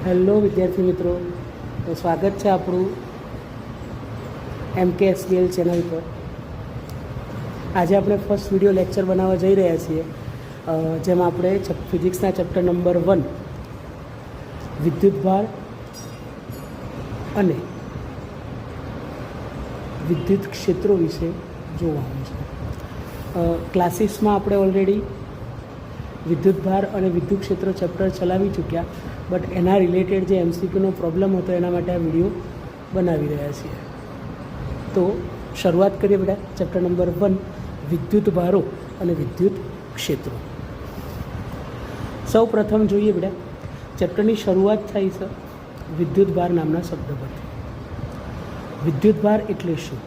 Hello વિદ્યાર્થી મિત્રો, તો સ્વાગત છે આપણું MKSBL ચેનલ પર. આજે આપણે ફર્સ્ટ વિડીયો લેક્ચર બનાવવા જઈ રહ્યા છીએ, જેમાં આપણે ફિઝિક્સના ચેપ્ટર નંબર 1 વિદ્યુતભાર અને વિદ્યુત ક્ષેત્રો વિશે જોવાનું છે. ક્લાસીસમાં આપણે ઓલરેડી વિદ્યુતભાર અને વિદ્યુત ક્ષેત્ર ચેપ્ટર ચલાવી ચૂક્યા, બટ એના રિલેટેડ જે MCQનો પ્રોબ્લેમ હતો એના માટે આ વિડીયો બનાવી રહ્યા છીએ. તો શરૂઆત કરીએ બેટા. ચેપ્ટર નંબર 1 વિદ્યુતભારો અને વિદ્યુત ક્ષેત્રો. સૌ પ્રથમ જોઈએ બેટા, ચેપ્ટરની શરૂઆત થાય છે વિદ્યુતભાર નામના શબ્દ પરથી. વિદ્યુતભાર એટલે શું?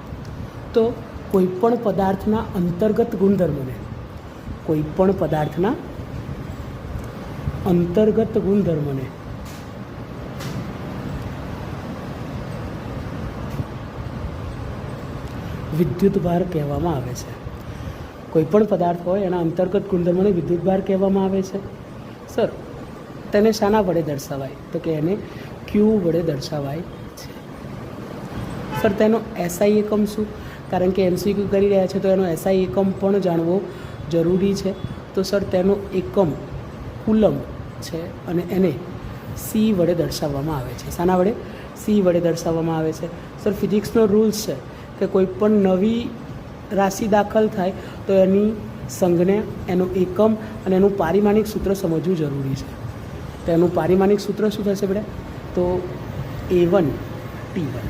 તો કોઈપણ પદાર્થના અંતર્ગત ગુણધર્મને વિદ્યુતભાર કહેવામાં આવે છે. કોઈપણ પદાર્થ હોય એના અંતર્ગત ગુણધર્મને વિદ્યુતભાર કહેવામાં આવે છે. સર, તેને શાના વડે દર્શાવાય? તો કે એને ક્યુ વડે દર્શાવાય છે. સર, તેનો SI એકમ શું? કારણ કે MCQ કરી રહ્યા છે તો એનો SI એકમ પણ જાણવો જરૂરી છે. તો સર, તેનો એકમ કુલમ્બ છે અને એને C વડે દર્શાવવામાં આવે છે. શાના વડે? C વડે દર્શાવવામાં આવે છે. સર, ફિઝિક્સનો રૂલ્સ છે કે કોઈ પણ નવી રાશિ દાખલ થાય તો એની સંજ્ઞા, એનું એકમ અને એનું પારિમાણિક સૂત્ર સમજવું જરૂરી છે. તો એનું પારિમાણિક સૂત્ર શું થશે બેટા? તો A1T1.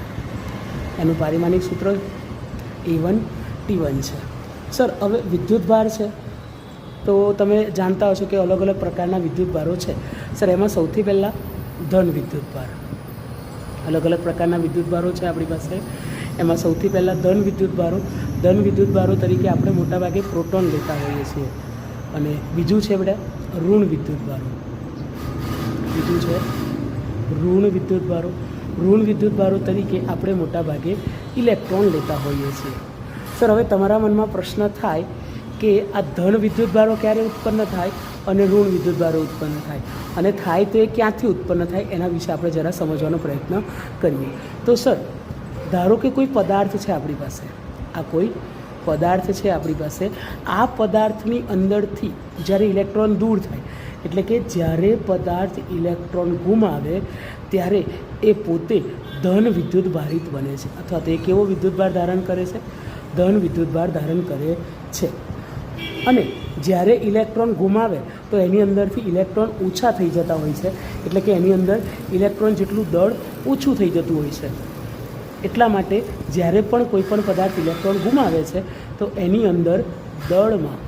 એનું પારિમાણિક સૂત્ર A1T1 છે. સર, હવે વિદ્યુતભાર છે તો તમે જાણતા હશો કે અલગ અલગ પ્રકારના વિદ્યુતભારો છે. સર, એમાં સૌથી પહેલાં ધન વિદ્યુતભાર. અલગ અલગ પ્રકારના વિદ્યુતભારો છે આપણી પાસે. એમાં સૌથી પહેલાં ધન વિદ્યુતભારો તરીકે આપણે મોટાભાગે પ્રોટોન લેતા હોઈએ છીએ. અને બીજું છે બેટા ઋણ વિદ્યુતભારો તરીકે આપણે મોટાભાગે ઇલેક્ટ્રોન લેતા હોઈએ છીએ. સર, હવે તમારા મનમાં પ્રશ્ન થાય કે આ ધન વિદ્યુતભારો ક્યારે ઉત્પન્ન થાય અને ઋણ વિદ્યુતભારો ઉત્પન્ન થાય, અને થાય તો એ ક્યાંથી ઉત્પન્ન થાય એના વિશે આપણે જરા સમજવાનો પ્રયત્ન કરીએ. તો સર, ધારો કે કોઈ પદાર્થ છે આપણી પાસે, આ પદાર્થની અંદરથી જ્યારે ઇલેક્ટ્રોન દૂર થાય, એટલે કે જ્યારે પદાર્થ ઇલેક્ટ્રોન ગુમાવે ત્યારે એ પોતે ધન વિદ્યુતભારિત બને છે, અથવા તો એ કેવો વિદ્યુતભાર ધારણ કરે છે? ધન વિદ્યુતભાર ધારણ કરે છે. અને જ્યારે ઇલેક્ટ્રોન ગુમાવે તો એની અંદરથી ઇલેક્ટ્રોન ઓછા થઈ જતા હોય છે, એટલે કે એની અંદર ઇલેક્ટ્રોન જેટલું દળ ઓછું થઈ જતું હોય છે. એટલા માટે જ્યારે પણ કોઈ પણ પદાર્થ ઇલેક્ટ્રોન ગુમાવે છે તો એની અંદર દળમાં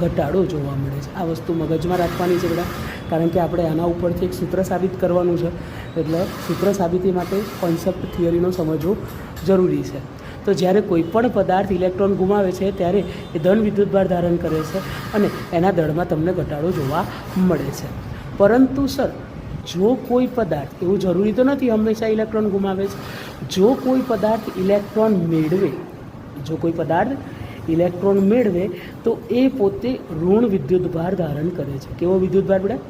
ઘટાડો જોવા મળે છે. આ વસ્તુ મગજમાં રાખવાની છે બેટા, કારણ કે આપણે આના ઉપરથી એક સૂત્ર સાબિત કરવાનું છે. એટલે સૂત્ર સાબિતી માટે કોન્સેપ્ટ થિયરીનો સમજવો જરૂરી છે. તો જ્યારે કોઈ પણ પદાર્થ ઇલેક્ટ્રોન ગુમાવે છે ત્યારે એ ધન વિદ્યુતભાર ધારણ કરે છે અને એના દળમાં તમને ઘટાડો જોવા મળે છે. પરંતુ સર, જો કોઈ પદાર્થ, એવું જરૂરી તો નથી હંમેશા ઇલેક્ટ્રોન ગુમાવે છે, જો કોઈ પદાર્થ ઇલેક્ટ્રોન મેળવે તો એ પોતે ઋણ વિદ્યુતભાર ધારણ કરે છે. કેવો વિદ્યુતભાર બેટા?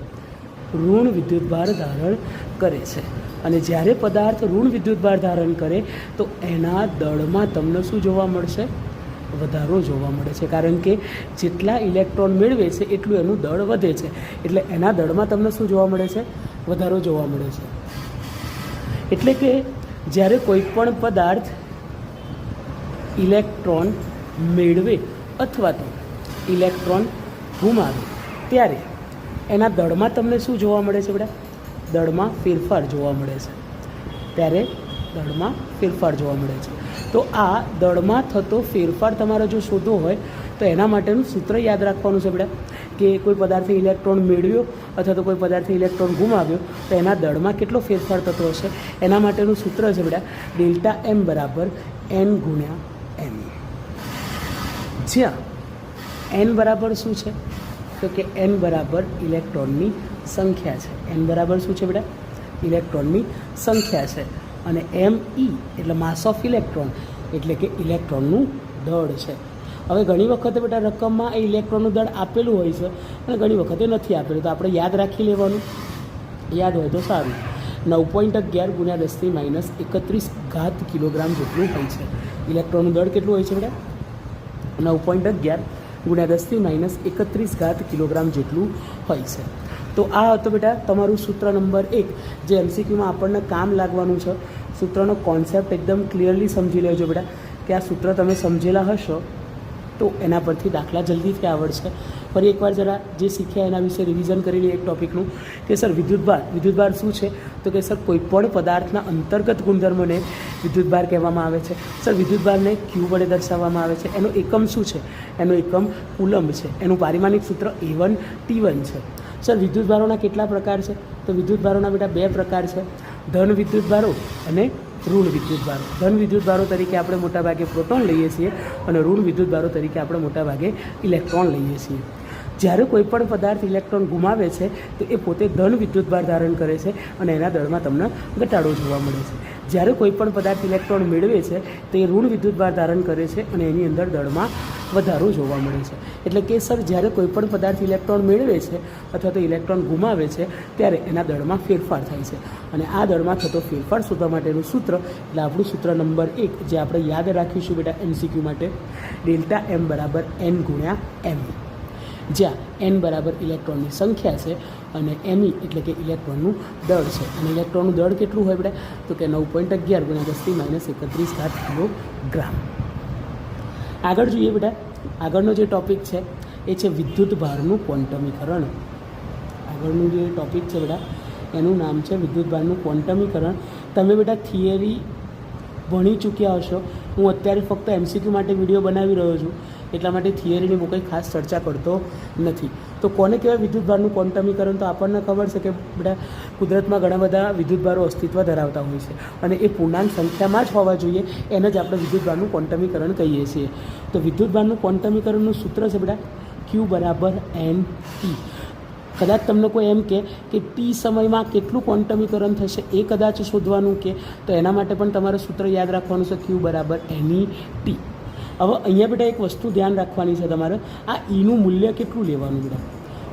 ઋણ વિદ્યુતભાર ધારણ કરે છે. અને જ્યારે પદાર્થ ઋણ વિદ્યુતભાર ધારણ કરે તો એના દળમાં તમને શું જોવા મળશે? વધારો જોવા મળે છે. કારણ કે જેટલા ઇલેક્ટ્રોન મેળવે છે એટલું એનું દળ વધે છે, એટલે એના દળમાં તમને શું જોવા મળે છે? વધારો જોવા મળે છે. એટલે કે જ્યારે કોઈ પણ પદાર્થ ઇલેક્ટ્રોન મેળવે અથવા તો ઇલેક્ટ્રોન ગુમાવે ત્યારે એના દળમાં તમને શું જોવા મળે છે બેટા? દળમાં ફેરફાર જોવા મળે છે. તો આ દળમાં થતો ફેરફાર તમારે જો શોધવો હોય તો એના માટેનું સૂત્ર યાદ રાખવાનું છે બેટા, કે કોઈ પદાર્થે ઇલેક્ટ્રોન મેળવ્યો અથવા તો કોઈ પદાર્થે ઇલેક્ટ્રોન ગુમાવ્યો તો એના દળમાં કેટલો ફેરફાર થતો હશે. એના માટેનું સૂત્ર છે બેટા ΔM બરાબર N ગુણ્યા M. જ્યાં N બરાબર શું છે? તો કે N બરાબર ઇલેક્ટ્રોનની સંખ્યા છે. N બરાબર શું છે બેટા? ઇલેક્ટ્રોનની સંખ્યા છે. અને ME એટલે માસ ઓફ ઇલેક્ટ્રોન, એટલે કે ઇલેક્ટ્રોનનું દળ છે. હવે ઘણી વખતે બેટા રકમમાં એ ઇલેક્ટ્રોનનું દળ આપેલું હોય છે અને ઘણી વખતે નથી આપેલું, તો આપણે યાદ રાખી લેવાનું યાદ હોય તો સારું. 9.11 ગુણ્યા 10 - 31 કિલોગ્રામ જેટલું હોય છે. ઇલેક્ટ્રોનનું દળ કેટલું હોય છે બેટા? 9.11 ગુણ્યા 10 - 31 કિલોગ્રામ જેટલું હોય છે. તો આ હતો બેટા તમારું સૂત્ર નંબર 1, જે MCQમાં આપણને કામ લાગવાનું છે. સૂત્રનો કોન્સેપ્ટ એકદમ ક્લિયરલી સમજી લેજો બેટા, કે આ સૂત્ર તમે સમજેલા હશો તો એના પરથી દાખલા જલ્દીથી આવડશે. ફરી એકવાર જરા જે શીખ્યા એના વિશે રિવિઝન કરી લઈએ એક ટૉપિકનું, કે સર વિદ્યુતભાર શું છે? તો કે સર કોઈપણ પદાર્થના અંતર્ગત ગુણધર્મોને વિદ્યુતભાર કહેવામાં આવે છે. સર વિદ્યુતભારને ક્યુ વડે દર્શાવવામાં આવે છે. એનો એકમ શું છે? એનો એકમ કુલમ્બ છે. એનું પારિમાણિક સૂત્ર A1 T1 છે. સર વિદ્યુતભારોના કેટલા પ્રકાર છે? તો વિદ્યુતભારોના બેટા 2 પ્રકાર છે, ધન વિદ્યુતભારો અને ઋણ વિદ્યુતભારો. ધન વિદ્યુતભારો તરીકે આપણે મોટાભાગે પ્રોટોન લઈએ છીએ અને ઋણ વિદ્યુતભારો તરીકે આપણે મોટાભાગે ઇલેક્ટ્રોન લઈએ છીએ. જ્યારે કોઈ પણ પદાર્થ ઇલેક્ટ્રોન ગુમાવે છે તો એ પોતે ધન વિદ્યુતભાર ધારણ કરે છે અને એના દળમાં તમને ઘટાડો જોવા મળે છે. જ્યારે કોઈ પણ પદાર્થ ઇલેક્ટ્રોન મેળવે છે તો એ ઋણ વિદ્યુતભાર ધારણ કરે છે અને એની અંદર દળમાં વધારો જોવા મળે છે. એટલે કે સર જ્યારે કોઈ પણ પદાર્થ ઇલેક્ટ્રોન મેળવે છે અથવા તો ઇલેક્ટ્રોન ગુમાવે છે ત્યારે એના દળમાં ફેરફાર થાય છે. અને આ દળમાં થતો ફેરફાર શોધવા માટેનું સૂત્ર એટલે આપણું સૂત્ર નંબર 1, જે આપણે યાદ રાખીશું બેટા MCQ માટે, ડેલ્ટા M બરાબર N ગુણ્યા M, જ્યાં N બરાબર ઇલેક્ટ્રોનની સંખ્યા છે અને Me એટલે કે ઇલેક્ટ્રોનનું દળ છે. અને ઇલેક્ટ્રોનનું દળ કેટલું હોય બેટા? તો કે 9.11 ગુણ્યા 10 - 31 કિલોગ્રામ. આગળ જોઈએ બેટા, આગળનો જે ટૉપિક છે એ છે વિદ્યુતભારનું ક્વોન્ટમીકરણ. આગળનું જે ટૉપિક છે બેટા એનું નામ છે વિદ્યુતભારનું ક્વોન્ટમીકરણ. તમે બેટા થિયરી ભણી ચૂક્યા હશો. હું અત્યારે ફક્ત MCQ માટે વિડીયો બનાવી રહ્યો છું, એટલા માટે થિયરીની હું કંઈ ખાસ ચર્ચા કરતો નથી. તો કોને કહેવાય વિદ્યુતભારનું ક્વોન્ટમીકરણ? તો આપણને ખબર છે કે બેટા કુદરતમાં ઘણા બધા વિદ્યુતભારો અસ્તિત્વ ધરાવતા હોય છે અને એ પૂર્ણાંક સંખ્યામાં જ હોવા જોઈએ. એને જ આપણે વિદ્યુતભારનું ક્વોન્ટમીકરણ કહીએ છીએ. તો વિદ્યુતભારનું ક્વોન્ટમીકરણનું સૂત્ર છે બેટા Q બરાબર NT. કદાચ તમને કોઈ એમ કે T સમયમાં કેટલું ક્વોન્ટમીકરણ થશે એ કદાચ શોધવાનું કે, તો એના માટે પણ તમારે સૂત્ર યાદ રાખવાનું છે Q બરાબર NET. હવે અહીંયા બેટા એક વસ્તુ ધ્યાન રાખવાની છે તમારે, આ ઈનું મૂલ્ય કેટલું લેવાનું બેટા?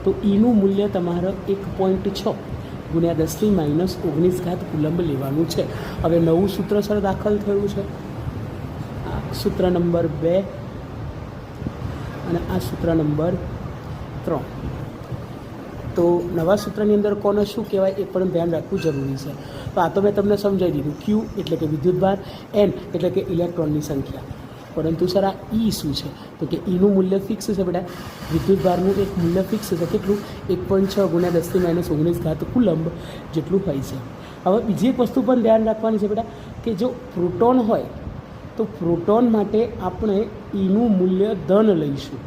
તો ઈનું મૂલ્ય તમારે 1.6 ગુણ્યા 10 - 19 કુલમ્બ લેવાનું છે. હવે નવું સૂત્ર સર દાખલ થયું છે, આ સૂત્ર નંબર 2 અને આ સૂત્ર નંબર 3. તો નવા સૂત્રની અંદર કોને શું કહેવાય એ પણ ધ્યાન રાખવું જરૂરી છે. તો આ તો મેં તમને સમજાવી દીધું. Q એટલે કે વિદ્યુતભાર, N એટલે કે ઇલેક્ટ્રોનની સંખ્યા. પરંતુ સર આ E શું છે? તો કે Eનું મૂલ્ય ફિક્સ છે બેટા. વિદ્યુતભારનું એક મૂલ્ય ફિક્સ છે, કેટલું? 1.6 ગુણ્યા 10 - 19 કુલમ્બ જેટલું હોય છે. હવે બીજી એક વસ્તુ પણ ધ્યાન રાખવાની છે બેટા, કે જો પ્રોટોન હોય તો પ્રોટોન માટે આપણે Eનું મૂલ્ય ધન લઈશું,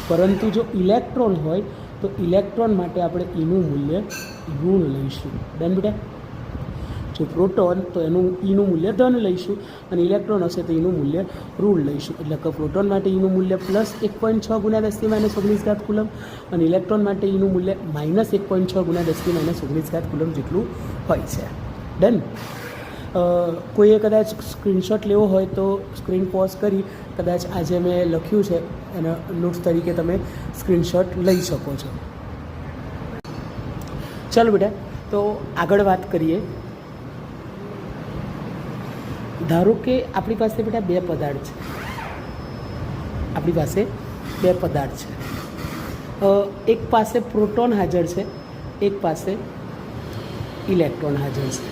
પરંતુ જો ઇલેક્ટ્રોન હોય તો ઇલેક્ટ્રોન માટે આપણે Eનું મૂલ્ય ઋણ લઈશું. ડન બેટા? જો પ્રોટોન તો Eનું મૂલ્ય ધન લઈશું અને ઇલેક્ટ્રોન હશે તો Eનું મૂલ્ય ઋણ લઈશું. એટલે કે પ્રોટોન માટે Eનું મૂલ્ય પ્લસ 1.6 ગુણ્યા 10 - 19 કુલમ્બ અને ઇલેક્ટ્રોન માટે Eનું મૂલ્ય માઇનસ 1.6 ગુણ્યા 10 - 19 કુલમ્બ જેટલું હોય છે. ડન? કોઈએ કદાચ સ્ક્રીનશોટ લેવો હોય તો સ્ક્રીન પોઝ કરી કદાચ આજે મેં લખ્યું છે એના નોટ્સ તરીકે તમે સ્ક્રીનશોટ લઈ શકો છો. ચાલો બેટા, તો આગળ વાત કરીએ. ધારો કે આપણી પાસે બેટા 2 પદાર્થ છે. આપણી પાસે 2 પદાર્થ છે. એક પાસે પ્રોટોન હાજર છે, એક પાસે ઇલેક્ટ્રોન હાજર છે.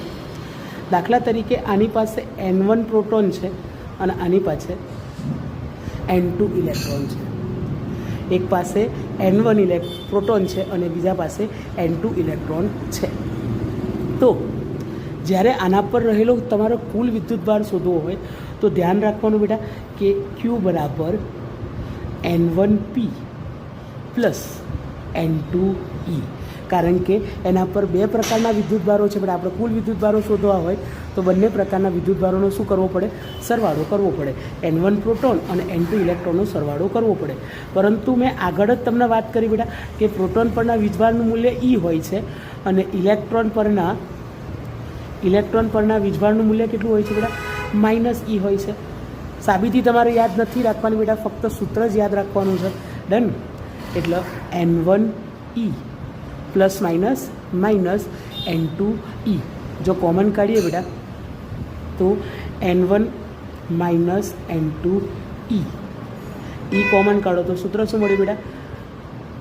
દાખલા તરીકે આની પાસે N1 પ્રોટોન છે અને આની પાસે N2 ઇલેક્ટ્રોન છે. એક પાસે N1 પ્રોટોન છે અને બીજા પાસે N2 ઇલેક્ટ્રોન છે. તો જ્યારે આના પર રહેલો તમારો કુલ વિદ્યુતભાર શોધવો હોય તો ધ્યાન રાખવાનું બેટા કે Q બરાબર N1P પ્લસ N2E. કારણ કે એના પર 2 પ્રકારના વિદ્યુતભારો છે. આપણે કુલ વિદ્યુતભારો શોધવા હોય તો બંને પ્રકારના વિદ્યુતભારોનો શું કરવો પડે? સરવાળો કરવો પડે. N1 પ્રોટોન અને N2 ઇલેક્ટ્રોનનો સરવાળો કરવો પડે. પરંતુ મેં આગળ જ તમને વાત કરી બેટા કે પ્રોટોન પરના વીજભારનું મૂલ્ય E હોય છે અને ઇલેક્ટ્રોન પરના વીજભારનું મૂલ્ય કેટલું હોય છે બેટા? -E હોય છે. સાબિતી તમારે યાદ નથી રાખવાની બેટા, ફક્ત સૂત્ર જ યાદ રાખવાનું છે. ડન? એટલે N1E પ્લસ માઇનસ N2E. જો કોમન કાઢીએ બેટા તો N1 minus N2E. E common કાઢો તો સૂત્ર શું મળ્યું બેટા?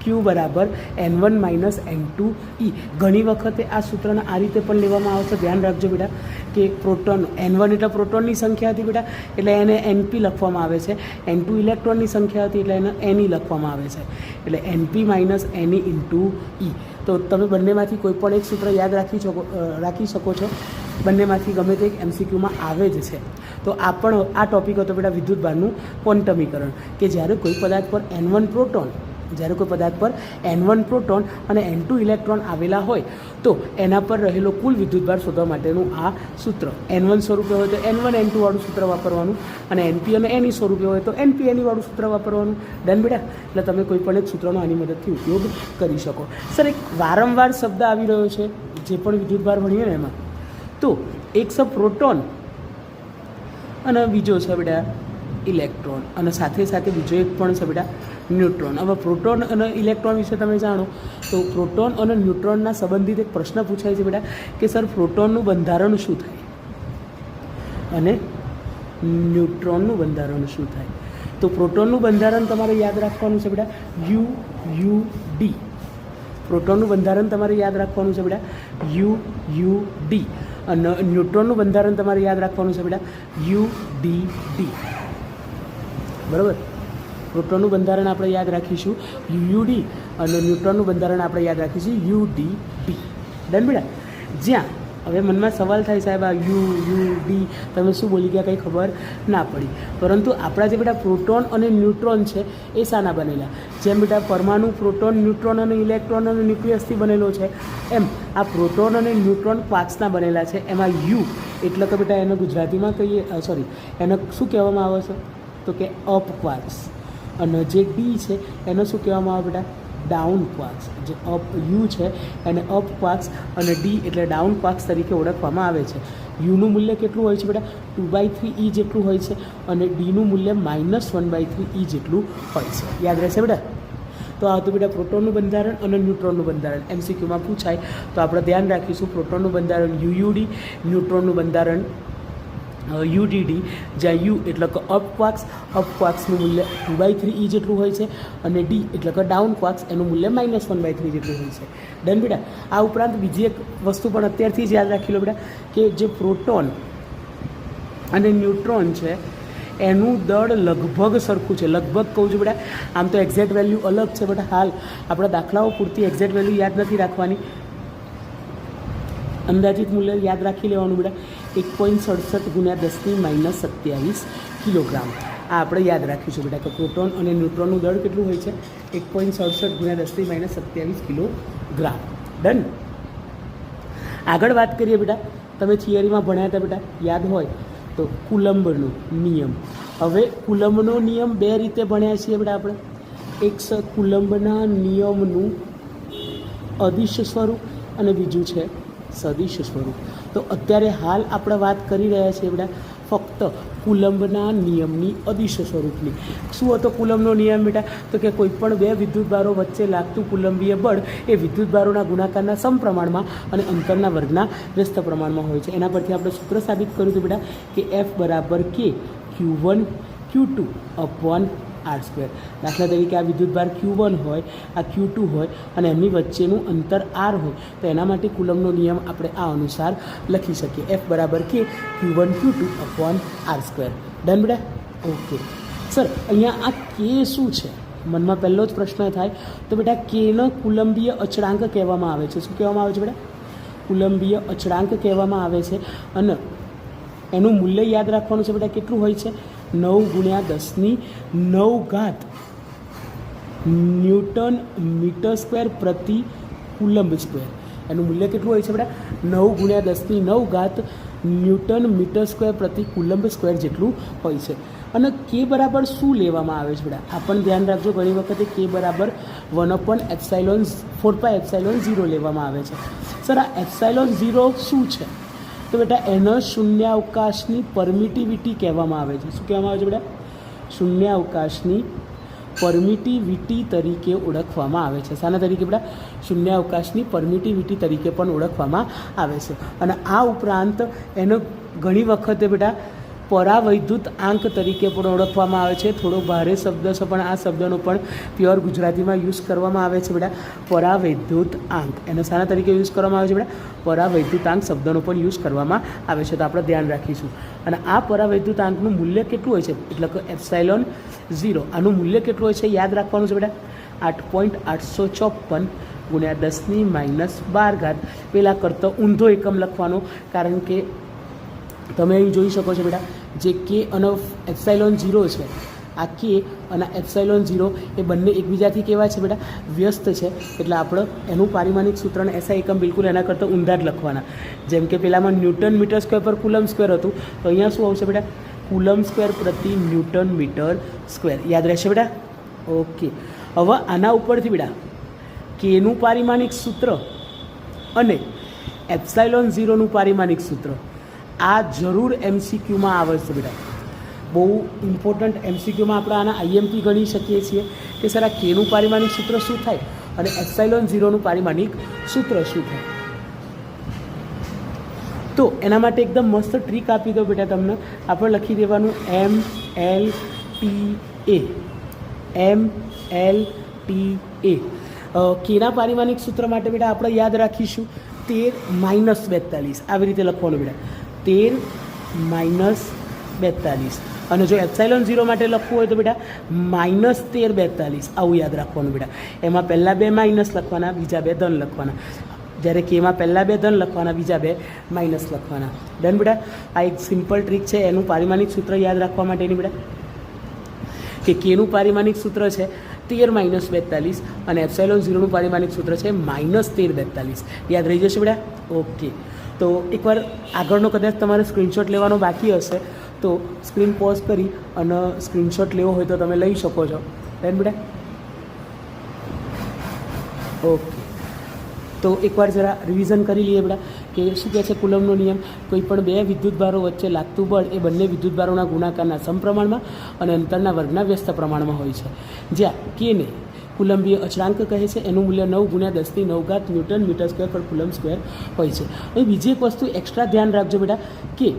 Q બરાબર N1 માઇનસ N2E. ઘણી વખતે આ સૂત્રને આ રીતે પણ લેવામાં આવશે. ધ્યાન રાખજો બેટા કે પ્રોટોન N1 એટલે પ્રોટોનની સંખ્યા હતી બેટા, એટલે એને NP લખવામાં આવે છે. N2 ઇલેક્ટ્રોનની સંખ્યા હતી એટલે એને Ne લખવામાં આવે છે. એટલે NP minus Ne into E. તો તમે બંનેમાંથી કોઈ પણ એક સૂત્ર યાદ રાખી શકો છો. બંનેમાંથી ગમે તે એક MCQમાં આવે જ છે. તો આ ટોપિક હતો બેટા વિદ્યુતભારનું ક્વોન્ટમીકરણ, કે જ્યારે કોઈ પદાર્થ પર N1 પ્રોટોન અને N2 ઇલેક્ટ્રોન આવેલા હોય તો એના પર રહેલો કુલ વિદ્યુતભાર શોધવા માટેનું આ સૂત્ર. N1 સ્વરૂપે હોય તો N1 N2 વાળું સૂત્ર વાપરવાનું, અને NP અને Ne સ્વરૂપે હોય તો NP Ne વાળું સૂત્ર વાપરવાનું. ડન બેટા? એટલે તમે કોઈ પણ એક સૂત્રનો આની મદદથી ઉપયોગ કરી શકો. સર, એક વારંવાર શબ્દ આવી રહ્યો છે જે પણ વિદ્યુતભાર ભણીએ ને એમાં, તો એક છે પ્રોટોન અને બીજો છે બેટા ઇલેક્ટ્રોન, અને સાથે સાથે બીજો એક પણ છે બેટા ન્યુટ્રોન. હવે પ્રોટોન અને ઇલેક્ટ્રોન વિશે તમે જાણો તો પ્રોટોન અને ન્યુટ્રોનના સંબંધિત એક પ્રશ્ન પૂછાય છે બેટા કે સર પ્રોટોનનું બંધારણ શું થાય અને ન્યુટ્રોનનું બંધારણ શું થાય? તો પ્રોટોનનું બંધારણ તમારે યાદ રાખવાનું છે બેટા UUD. પ્રોટોનનું બંધારણ તમારે યાદ રાખવાનું છે બેટા UUD, અને ન્યુટ્રોનનું બંધારણ તમારે યાદ રાખવાનું છે બેટા UDD. બરાબર? પ્રોટોનનું બંધારણ આપણે યાદ રાખીશું UUD, અને ન્યુટ્રોનનું બંધારણ આપણે યાદ રાખીશું UDD. ડન બેટા? જ્યાં હવે મનમાં સવાલ થાય સાહેબ આ UUD તમે શું બોલી ગયા કંઈ ખબર ના પડી, પરંતુ આપણા જે બેટા પ્રોટોન અને ન્યુટ્રોન છે એ શાના બનેલા? જેમ બેટા પરમાણુ પ્રોટોન, ન્યુટ્રોન અને ઇલેક્ટ્રોન અને ન્યુક્લિયસથી બનેલો છે, એમ આ પ્રોટોન અને ન્યુટ્રોન ક્વાર્ક્સના બનેલા છે. એમાં U એટલે કે બેટા એને ગુજરાતીમાં કહીએ, એને શું કહેવામાં આવે છે તો કે અપ ક્વાર્ક્સ, અને જે D છે એને શું કહેવામાં આવે બેટા? Down quarks. જે U છે એને અપ ક્વાર્ક્સ અને D એટલે ડાઉન ક્વાર્ક્સ તરીકે ઓળખવામાં આવે છે. Uનું મૂલ્ય કેટલું હોય છે બેટા? 2/3E જેટલું હોય છે, અને Dનું મૂલ્ય -1/3E જેટલું હોય છે. યાદ રહેશે બેટા? તો આ હતું બેટા પ્રોટોનનું બંધારણ અને ન્યુટ્રોનનું બંધારણ. MCQમાં પૂછાય તો આપણે ધ્યાન રાખીશું. પ્રોટોનનું બંધારણ UUD, ન્યુટ્રોનનું બંધારણ UDD, જ્યાં U એટલે કે અપ ક્વાર્ક્સનું મૂલ્ય 2/3E જેટલું હોય છે, અને D એટલે કે ડાઉન ક્વાર્ક્સ એનું મૂલ્ય -1/3 જેટલું હોય છે. ડન બેટા? આ ઉપરાંત બીજી એક વસ્તુ પણ અત્યારથી જ યાદ રાખી લો બેટા કે જે પ્રોટોન અને ન્યુટ્રોન છે એનું દળ લગભગ સરખું છે. લગભગ કહું છું બેટા, આમ તો એક્ઝેક્ટ વેલ્યુ અલગ છે, બટ હાલ આપણા દાખલાઓ પૂરતી એક્ઝેક્ટ વેલ્યુ યાદ નથી રાખવાની, અંદાજિત મૂલ્ય યાદ રાખી લેવાનું બેટા. 1.67 × 10⁻27 કિલોગ્રામ. આ આપણે યાદ રાખીશું બેટા કે પ્રોટોન અને ન્યુટ્રોનનું દળ કેટલું હોય છે? 1.67 × 10⁻27 કિલોગ્રામ. ડન? આગળ વાત કરીએ બેટા, તમે થિયરીમાં ભણ્યા હતા બેટા, યાદ હોય તો કુલમ્બનો નિયમ. હવે કુલમ્બનો નિયમ બે રીતે ભણ્યા છીએ બેટા આપણે. એક છે કુલમ્બના નિયમનું અદિશ સ્વરૂપ અને બીજું છે સદિશ સ્વરૂપ. તો અત્યારે હાલ આપણે વાત કરી રહ્યા છીએ બેટા ફક્ત કુલમ્બના નિયમની અદિશ સ્વરૂપની. શું હતો કુલમ્બનો નિયમ બેટા? તો કે કોઈ પણ બે વિદ્યુતભારો વચ્ચે લાગતું કુલમ્બીય બળ એ વિદ્યુતભારોના ગુણાકારના સમપ્રમાણમાં અને અંતરના વર્ગના વ્યસ્ત પ્રમાણમાં હોય છે. એના પરથી આપણે સૂત્ર સાબિત કર્યું હતું બેટા કે F બરાબર K Q1 Q2 / R². દાખલા તરીકે આ વિદ્યુતભાર Q1 હોય, આ Q2 હોય, અને એમની વચ્ચેનું અંતર R હોય તો એના માટે કુલમ્બનો નિયમ આપણે આ અનુસાર લખી શકીએ. F બરાબર K Q1 Q2 / R². Done બેટા? ઓકે સર, અહીંયા આ K શું છે? મનમાં પહેલો જ પ્રશ્ન થાય તો બેટા Kનો કુલમ્બીય અચળાંક કહેવામાં આવે છે. શું કહેવામાં આવે છે બેટા? કુલમ્બીય અચળાંક કહેવામાં આવે છે, અને એનું મૂલ્ય યાદ રાખવાનું છે બેટા. કેટલું હોય છે? 9 × 10⁹ ન્યૂટન મીટર સ્ક્વેર પ્રતિ કુલમ્બ સ્ક્વેર. એનું મૂલ્ય કેટલું હોય છે બેટા? 9 × 10⁹ ન્યૂટન મીટર સ્ક્વેર પ્રતિ કુલમ્બ સ્ક્વેર જેટલું હોય છે. અને K બરાબર શું લેવામાં આવે છે બેટા? આ પણ ધ્યાન રાખજો, ઘણી વખતે K બરાબર 1/4πε0 લેવામાં આવે છે. સર, આ ε0 શું છે? તો બેટા એને શૂન્યાવકાશની પરમિટિવિટી કહેવામાં આવે છે. શું કહેવામાં આવે છે બેટા? શૂન્યાવકાશની પરમિટિવિટી તરીકે ઓળખવામાં આવે છે. શાના તરીકે બેટા? શૂન્યાવકાશની પરમિટિવિટી તરીકે પણ ઓળખવામાં આવે છે. અને આ ઉપરાંત એનો ઘણી વખતે બેટા પરાવૈદ્યુત આંક તરીકે પણ ઓળખવામાં આવે છે. થોડો ભારે શબ્દ છે પણ આ શબ્દનો પણ પ્યોર ગુજરાતીમાં યુઝ કરવામાં આવે છે બેટા, પરાવૈદ્યુત આંક. એને શાના તરીકે યુઝ કરવામાં આવે છે બેટા? પરાવૈદ્યુત આંક શબ્દનો પણ યુઝ કરવામાં આવે છે. તો આપણે ધ્યાન રાખીશું. અને આ પરાવૈદ્યુત આંકનું મૂલ્ય કેટલું હોય છે? એટલે કે એપ્સાઇલોન 0. આનું મૂલ્ય કેટલું હોય છે યાદ રાખવાનું છે બેટા? 8.854 ગુણ્યા 10⁻12. પહેલાં કરતાં ઊંધો એકમ લખવાનો, કારણ કે તમે અહીં જોઈ શકો છો બેટા, જે કે અને એપ્સાઇલોન 0 છે, આ કે અને એપ્સાઇલોન 0 એ બંને એકબીજાથી કેવા છે બેટા? વ્યસ્ત છે. એટલે આપણે એનું પારિમાણિક સૂત્રને એસઆઈ એકમ બિલકુલ એના કરતાં ઊંધા જ લખવાના. જેમ કે પહેલાંમાં ન્યૂટન મીટર સ્ક્વેર પર કુલમ સ્ક્વેર હતું, તો અહીંયા શું આવશે બેટા? કુલમ સ્ક્વેર પ્રતિ ન્યૂટન મીટર સ્ક્વેર. યાદ રહેશે બેટા? ઓકે. હવે આના ઉપરથી બેટા કેનું પારિમાણિક સૂત્ર અને એપ્સાઇલોન 0નું પારિમાણિક સૂત્ર આ જરૂર MCQમાં આવે છે બેટા. બહુ ઇમ્પોર્ટન્ટ MCQમાં આપણે આના IMP ગણી શકીએ છીએ કે સર આ કેનું પારિમાણિક સૂત્ર શું થાય અને એપ્સાઇલોન 0નું પારિમાણિક સૂત્ર શું થાય. તો એના માટે એકદમ મસ્ત ટ્રીક આપી દો બેટા તમને. આપણે લખી દેવાનું MLTA. કેના પારિમાણિક સૂત્ર માટે બેટા આપણે યાદ રાખીશું 13-42. આવી રીતે લખવાનું બેટા, 13-42. અને જો એપ્સાઇલોન 0 માટે લખવું હોય તો બેટા -13-42. આવું યાદ રાખવાનું બેટા. એમાં પહેલાં 2 માઇનસ લખવાના, બીજા 2 ધન લખવાના. જ્યારે કેમાં પહેલાં 2 ધન લખવાના, બીજા 2 માઇનસ લખવાના. ડન બેટા? આ એક સિમ્પલ ટ્રીક છે એનું પારિમાણિક સૂત્ર યાદ રાખવા માટેની બેટા, કે કેનું પારિમાણિક સૂત્ર છે 13-42 અને એપ્સાઇલોન 0નું પારિમાણિક સૂત્ર છે -13-42. યાદ રહી જશે બેટા? ઓકે. તો એકવાર આગળનો કદાચ તમારે સ્ક્રીનશોટ લેવાનો બાકી હશે તો સ્ક્રીન પોઝ કરી અને સ્ક્રીનશોટ લેવો હોય તો તમે લઈ શકો છો. ડન બેટા? ઓકે. તો એકવાર જરા રિવિઝન કરી લઈએ બેટા કે શું કહે છે કુલમનો નિયમ? કોઈ પણ 2 વિદ્યુતભારો વચ્ચે લાગતું બળ એ બંને વિદ્યુતભારોના ગુણાકારના સમપ્રમાણમાં અને અંતરના વર્ગના વ્યસ્ત પ્રમાણમાં હોય છે. જ્યાં કેને કુલંબીય અચળાંક કહે છે, એનું મૂલ્ય 9 ગુણ્યા 10⁹ ન્યૂટન મીટર સ્ક્વેર પર કુલમ સ્ક્વેર હોય છે. હવે બીજી એક વસ્તુ એક્સ્ટ્રા ધ્યાન રાખજો બેટા કે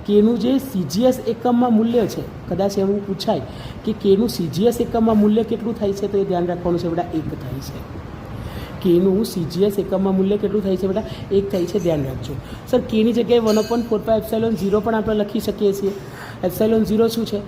કેનું જે CGS એકમમાં મૂલ્ય છે, કદાચ એવું પૂછાય કે કેનું CGS એકમમાં મૂલ્ય કેટલું થાય છે, તો એ ધ્યાન રાખવાનું છે બેટા, 1 થાય છે. કેનું CGS એકમમાં મૂલ્ય કેટલું થાય છે બેટા? 1 થાય છે. ધ્યાન રાખજો. સર કેની જગ્યાએ 1/4π એપ્સાઇલોન 0 પણ આપણે લખી શકીએ છીએ. એપ્સાઇલોન 0 શું છે?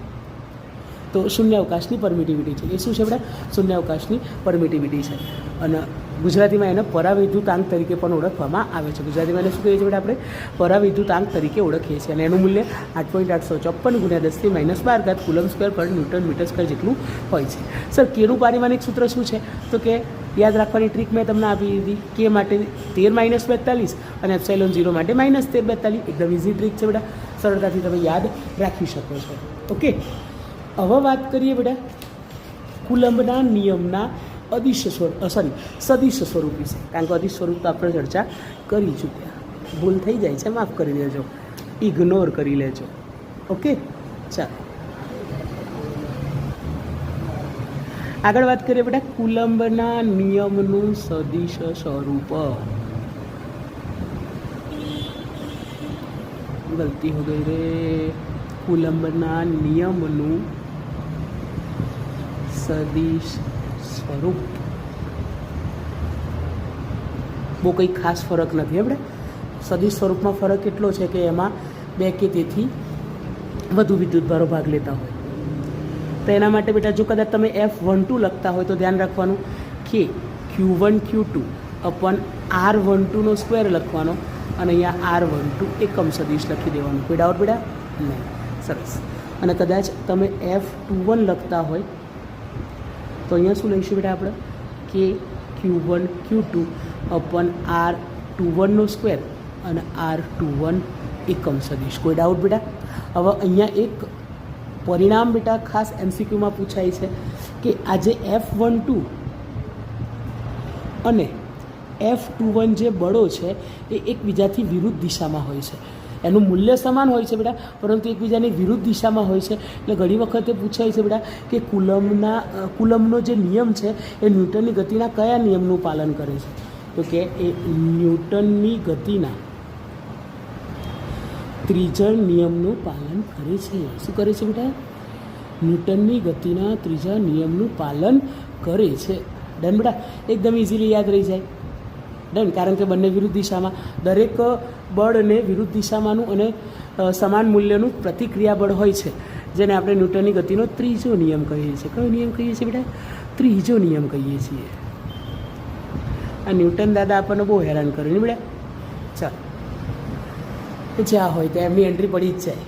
તો શૂન્યાવકાશની પરમિટિવિટી છે. એ શું છે બેટા? શૂન્યાવકાશની પરમિટિવિટી છે. અને ગુજરાતીમાં એને પરાવૈદ્યુત આંક તરીકે પણ ઓળખવામાં આવે છે. ગુજરાતીમાં એને શું કહીએ છીએ બેટા? આપણે પરાવૈદ્યુત આંક તરીકે ઓળખીએ છીએ. અને એનું મૂલ્ય 8.854 ગુણ્યા 10⁻12 કુલમ સ્ક્વેર પર ન્યૂટન મીટર સ્ક્વેર જેટલું હોય છે. સર કેનું પારિમાણિક સૂત્ર શું છે? તો કે યાદ રાખવાની ટ્રીક મેં તમને આપી દીધી. કે માટે 13-42 અને એપ્સાઇલોન 0 માટે -13-42. એકદમ ઇઝી ટ્રીક છે બેટા, સરળતાથી તમે યાદ રાખી શકો છો. ઓકે. હવે વાત કરીએ બેટા કુલંબના નિયમના સદિશ સ્વરૂપ વિશે. કારણ કે અદિશ સ્વરૂપ તો આપણે ચર્ચા કરી ચૂક્યા. ભૂલ થઈ જાય છે, માફ કરી દેજો, ઇગ્નોર કરી લેજો. ઓકે, ચાલો આગળ વાત કરીએ બેટા કુલંબના નિયમનું સદિશ સ્વરૂપ. ગલતી હો ગઈ રે. કુલંબના નિયમનું સદિશ સ્વરૂપ. બહુ કંઈ ખાસ ફરક નથી આપણે. સદિશ સ્વરૂપમાં ફરક એટલો છે કે એમાં 2 કે તેથી વધુ વિદ્યુતભારો ભાગ લેતા હોય. તો એના માટે બેટા જો કદાચ તમે F12 લખતા હોય તો ધ્યાન રાખવાનું કે Q1 Q2 અપોન R12નો સ્ક્વેર લખવાનો અને અહીંયા R12 એકમ સદિશ લખી દેવાનું. કોઈ ડાઉટ બેટા? નહીં. સરસ. અને કદાચ તમે F21 લખતા હોય તો અહીંયા શું લઈશું બેટા આપણે? કે Q1 Q2 અપોન R21નો સ્ક્વેર અને R21 એકમ સદિશ. કોઈ ડાઉટ બેટા? હવે અહીંયા એક પરિણામ બેટા ખાસ MCQમાં પૂછાય છે કે આજે F12 અને F21 જે બળો છે એ એકબીજાથી વિરુદ્ધ દિશામાં હોય છે. એનું મૂલ્ય સમાન હોય છે બેટા, પરંતુ એકબીજાની વિરુદ્ધ દિશામાં હોય છે. એટલે ઘણી વખતે પૂછાય છે બેટા કે કુલમનો જે નિયમ છે એ ન્યૂટનની ગતિના કયા નિયમનું પાલન કરે છે? તો કે એ ન્યૂટનની ગતિના ત્રીજા નિયમનું પાલન કરે છે. શું કરે છે બેટા? ન્યૂટનની ગતિના ત્રીજા નિયમનું પાલન કરે છે. ડન બેટા, એકદમ ઇઝીલી યાદ રહી જાય. ડન, કારણ કે બંને વિરુદ્ધ દિશામાં, દરેક બળને વિરુદ્ધ દિશામાંનું અને સમાન મૂલ્યનું પ્રતિક્રિયા બળ હોય છે, જેને આપણે ન્યૂટનની ગતિનો ત્રીજો નિયમ કહીએ છીએ. કયો નિયમ કહીએ છીએ બેટા? ત્રીજો નિયમ કહીએ છીએ. આ ન્યૂટન દાદા આપણને બહુ હેરાન કર્યું ને બેટા. ચાલો, જ્યાં હોય ત્યાં એમની એન્ટ્રી પડી જ જાય.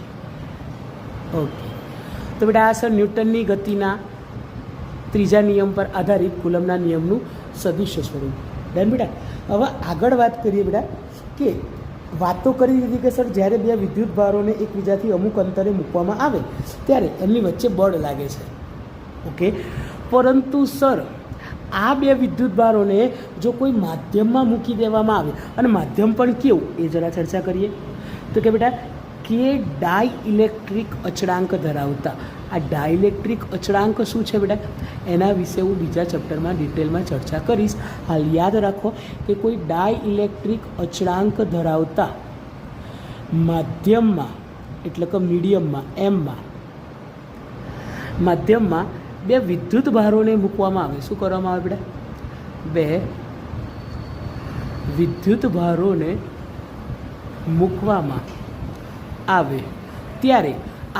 ઓકે, તો બેટા આ સર ન્યૂટનની ગતિના ત્રીજા નિયમ પર આધારિત કુલમના નિયમનું સદૃશ્ય સ્વરૂપ. ડન બેટા. હવે આગળ વાત કરીએ બેટા કે વાતો કરી દીધી કે સર જ્યારે બે વિદ્યુત ભારોને એકબીજાથી અમુક અંતરે મૂકવામાં આવે ત્યારે એમની વચ્ચે બળ લાગે છે. ઓકે, પરંતુ સર આ બે વિદ્યુત ભારોને જો કોઈ માધ્યમમાં મૂકી દેવામાં આવે, અને માધ્યમ પણ કેવું એ જરા ચર્ચા કરીએ. તો કે બેટા કે ડાઇલેક્ટ્રિક અચળાંક ધરાવતા, આ ડાઇલેક્ટ્રિક અચળાંક શું છે બેટા, એના વિશે હું બીજા ચેપ્ટરમાં ડિટેલમાં ચર્ચા કરીશ. હાલ યાદ રાખો કે કોઈ ડાઇલેક્ટ્રિક અચળાંક ધરાવતા માધ્યમમાં, એટલે કે મીડિયમમાં, માધ્યમમાં બે વિદ્યુત ભારોને મૂકવામાં આવે. શું કરવામાં આવે બેટા? બે વિદ્યુત ભારોને મૂકવામાં આવે ત્યારે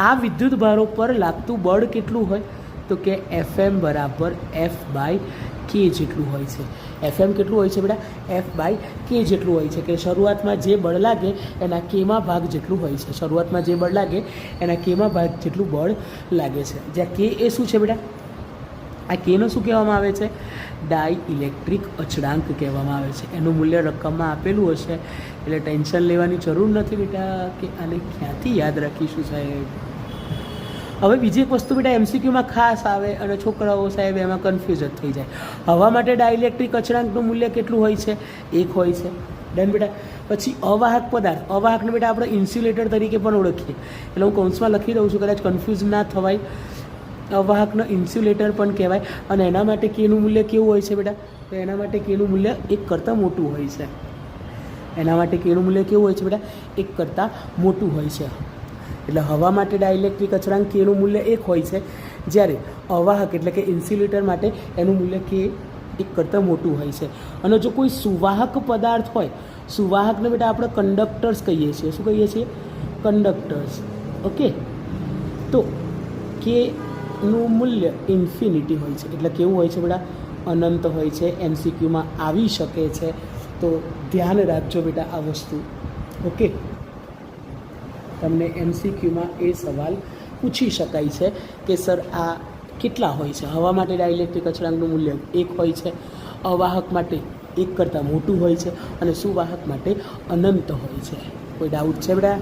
આ વિદ્યુત ભારો પર લાગતું બળ કેટલું હોય? તો કે FM બરાબર F/K જેટલું હોય છે. FM કેટલું હોય છે બેટા? F/K જેટલું હોય છે. કે શરૂઆતમાં જે બળ લાગે એના કેમાં ભાગ જેટલું હોય છે. શરૂઆતમાં જે બળ લાગે એના કેમાં ભાગ જેટલું બળ લાગે છે. જ્યાં કે એ શું છે બેટા? આ કેનો શું કહેવામાં આવે છે? ડાઇલેક્ટ્રિક અચળાંક કહેવામાં આવે છે. એનું મૂલ્ય રકમમાં આપેલું હશે, એટલે ટેન્શન લેવાની જરૂર નથી બેટા કે આને ક્યાંથી યાદ રાખીશું સાહેબ. હવે બીજી એક વસ્તુ બેટા MCQમાં ખાસ આવે અને છોકરાઓ સાહેબ એમાં કન્ફ્યુઝ જ થઈ જાય. હવા માટે ડાઇલેક્ટ્રિક અચળાંકનું મૂલ્ય કેટલું હોય છે? 1 હોય છે. ડન બેટા. પછી અવાહક પદાર્થ, અવાહકને બેટા આપણે ઇન્સ્યુલેટર તરીકે પણ ઓળખીએ, એટલે હું કૌંસમાં લખી દઉં છું, કદાચ કન્ફ્યુઝ ના થવાય. અવાહકનો ઇન્સ્યુલેટર પણ કહેવાય. અને એના માટે કેનું મૂલ્ય કેવું હોય છે બેટા? તો એના માટે કેનું મૂલ્ય 1 કરતાં મોટું હોય છે. એના માટે કેનું મૂલ્ય કેવું હોય છે બેટા? 1 કરતાં મોટું હોય છે. એટલે હવા માટે ડાઇલેક્ટ્રિક અચળાંક કેનું મૂલ્ય 1 હોય છે, જ્યારે અવાહક એટલે કે ઇન્સ્યુલેટર માટે એનું મૂલ્ય કે 1 કરતાં મોટું હોય છે. અને જો કોઈ સુવાહક પદાર્થ હોય, સુવાહકને બેટા આપણે કંડક્ટર્સ કહીએ છીએ. શું કહીએ છીએ? કંડક્ટર્સ. ઓકે, તો કે નું મૂલ્ય ઇન્ફિનિટી હોય છે. એટલે કેવું હોય છે બેટા? અનંત હોય છે. MCQમાં આવી શકે છે, તો ધ્યાન રાખજો બેટા આ વસ્તુ. ઓકે, તમને MCQમાં એ સવાલ પૂછી શકાય છે કે સર આ કેટલા હોય છે? હવા માટે ડાઇલેક્ટ્રિક અચળાંકનું મૂલ્ય 1 હોય છે, અવાહક માટે 1 કરતાં મોટું હોય છે, અને સુવાહક માટે અનંત હોય છે. કોઈ ડાઉટ છે બેટા?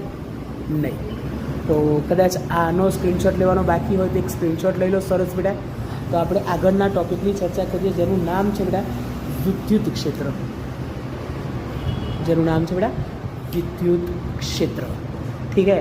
નહીં. તો કદાચ આનો સ્ક્રીનશોટ લેવાનો બાકી હોય તો એક સ્ક્રીનશોટ લઈ લો. સરસ બેટા. તો આપણે આગળના ટૉપિકની ચર્ચા કરીએ, જેનું નામ છે બેટા વિદ્યુત ક્ષેત્ર. જેનું નામ છે બેટા વિદ્યુત ક્ષેત્ર. ઠીક હે?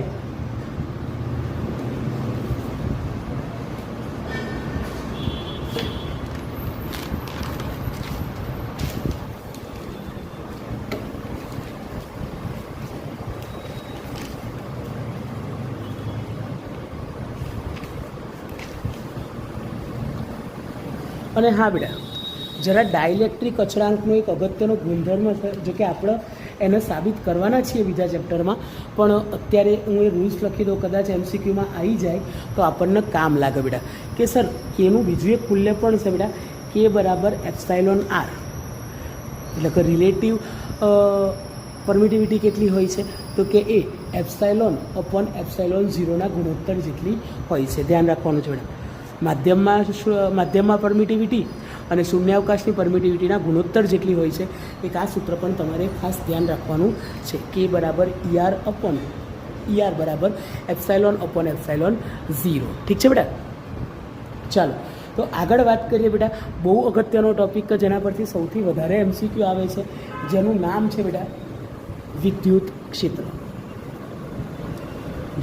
અને હા બેટા, જરા ડાઇલેક્ટ્રિક અચળાંકનો એક અગત્યનો ગુણધર્મ છે, જો કે આપણે એને સાબિત કરવાના છીએ બીજા ચેપ્ટરમાં, પણ અત્યારે હું એ રૂલ્સ લખી દઉં, કદાચ MCQમાં આવી જાય તો આપણને કામ લાગે બેટા. કે સર કેનું બીજું એક મૂલ્ય પણ છે બેટા, કે બરાબર એપ્સાઇલોન R. એટલે કે રિલેટિવ પરમિટિવિટી કેટલી હોય છે? તો કે એ એપ્સાઇલોન અપોન એપ્સાઇલોન 0ના ગુણોત્તર જેટલી હોય છે. ધ્યાન રાખવાનું છે બેટા. માધ્યમમાં પરમિટિવિટી અને શૂન્યાવકાશની પરમિટિવિટીના ગુણોત્તર જેટલી હોય છે. એક આ સૂત્ર પણ તમારે ખાસ ધ્યાન રાખવાનું છે. કે બરાબર ER બરાબર એપ્સાઇલોન અપોન એપ્સાઇલોન 0. ઠીક છે બેટા? ચાલો, તો આગળ વાત કરીએ બેટા બહુ અગત્યનો ટૉપિક કે જેના પરથી સૌથી વધારે MCQ આવે છે, જેનું નામ છે બેટા વિદ્યુત ક્ષેત્ર.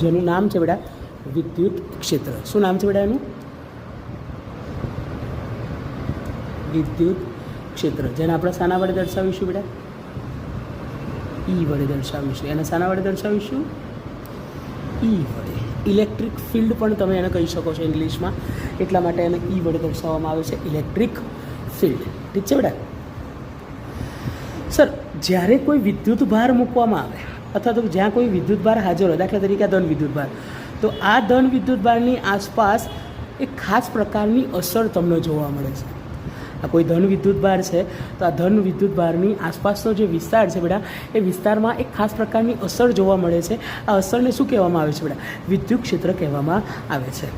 જેનું નામ છે બેટા વિદ્યુત ક્ષેત્ર. શું નામ છે બેટા એનું? વિદ્યુત ક્ષેત્ર. જેને આપણે શાના વડે દર્શાવીશું બેટા? ઈ વડે દર્શાવીશું. એને શાના વડે દર્શાવીશું? ઈ વડે. ઇલેક્ટ્રિક ફિલ્ડ પણ તમે એને કહી શકો છો ઇંગ્લિશમાં, એટલા માટે એને ઈ વડે દર્શાવવામાં આવે છે, ઇલેક્ટ્રિક ફિલ્ડ. ઠીક છે બેટા? સર, જ્યારે કોઈ વિદ્યુત ભાર મૂકવામાં આવે અથવા તો જ્યાં કોઈ વિદ્યુત ભાર હાજર હોય, દાખલા તરીકે ધન વિદ્યુત ભાર, તો આ ધન વિદ્યુત ભારની આસપાસ એક ખાસ પ્રકારની અસર તમને જોવા મળે છે. આ કોઈ ધન વિદ્યુત ભાર છે તો આ ધન વિદ્યુત ભારની આસપાસનો જે વિસ્તાર છે બેટા, એ વિસ્તારમાં એક ખાસ પ્રકારની અસર જોવા મળે છે. આ અસરને શું કહેવામાં આવે છે બેટા? વિદ્યુત ક્ષેત્ર કહેવામાં આવે છે.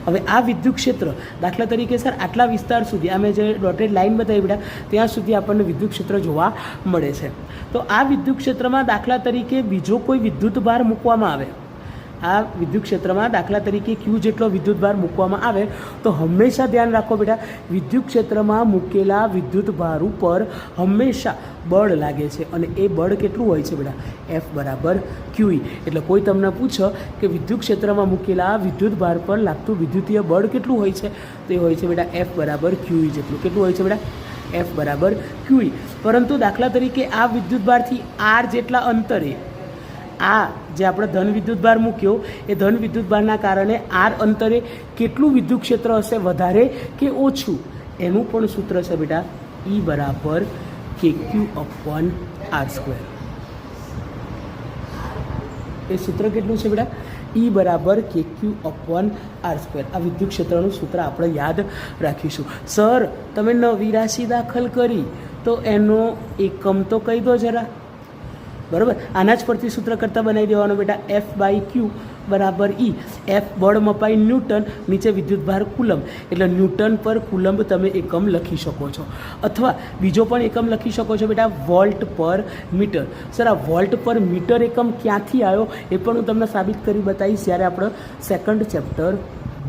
હવે આ વિદ્યુત ક્ષેત્ર, દાખલા તરીકે સર આટલા વિસ્તાર સુધી, આ મેં જે ડોટેડ લાઇન બતાવી બેટા, ત્યાં સુધી આપણને વિદ્યુત ક્ષેત્ર જોવા મળે છે. તો આ વિદ્યુત ક્ષેત્રમાં દાખલા તરીકે બીજો કોઈ વિદ્યુત ભાર મૂકવામાં આવે, આ વિદ્યુત ક્ષેત્રમાં દાખલા તરીકે ક્યુ જેટલો વિદ્યુત ભાર મૂકવામાં આવે, તો હંમેશા ધ્યાન રાખો બેટા, વિદ્યુત ક્ષેત્રમાં મૂકેલા વિદ્યુત ભાર ઉપર હંમેશા બળ લાગે છે. અને એ બળ કેટલું હોય છે બેટા? એફ બરાબર ક્યુઈ. એટલે કોઈ તમને પૂછો કે વિદ્યુત ક્ષેત્રમાં મૂકેલા વિદ્યુત ભાર પર લાગતું વિદ્યુતીય બળ કેટલું હોય છે, તો એ હોય છે બેટા એફ બરાબર ક્યુઈ જેટલું. કેટલું હોય છે બેટા? એફ બરાબર ક્યુઈ. પરંતુ દાખલા તરીકે આ વિદ્યુત ભારથી આર જેટલા અંતરે, આ જે આપણે ધન વિદ્યુત ભાર મૂક્યો, એ ધન વિદ્યુત ભારના કારણે આર અંતરે કેટલું વિદ્યુત ક્ષેત્ર હશે, વધારે કે ઓછું, એનું પણ સૂત્ર છે બેટા ઈ બરાબર KQ અપોન આર સ્ક્વેર. એ સૂત્ર કેટલું છે બેટા? ઈ બરાબર KQ અપોન આર સ્ક્વેર. આ વિદ્યુત ક્ષેત્રનું સૂત્ર આપણે યાદ રાખીશું. સર, તમે નવી રાશિ દાખલ કરી તો એનો એકમ તો કહી દો જરા. બરાબર, આના જ પરથી સૂત્ર કરતાં બનાવી દેવાનું બેટા. એફ બાય ક્યુ બરાબર ઈ. એફ બળ મપાઈ ન્યૂટન, નીચે વિદ્યુત ભાર કુલમ, એટલે ન્યૂટન પર કુલંબ તમે એકમ લખી શકો છો. અથવા બીજો પણ એકમ લખી શકો છો બેટા, વોલ્ટ પર મીટર. સર, આ વોલ્ટ પર મીટર એકમ ક્યાંથી આવ્યો એ પણ હું તમને સાબિત કરી બતાવીશ જ્યારે આપણે સેકન્ડ ચેપ્ટર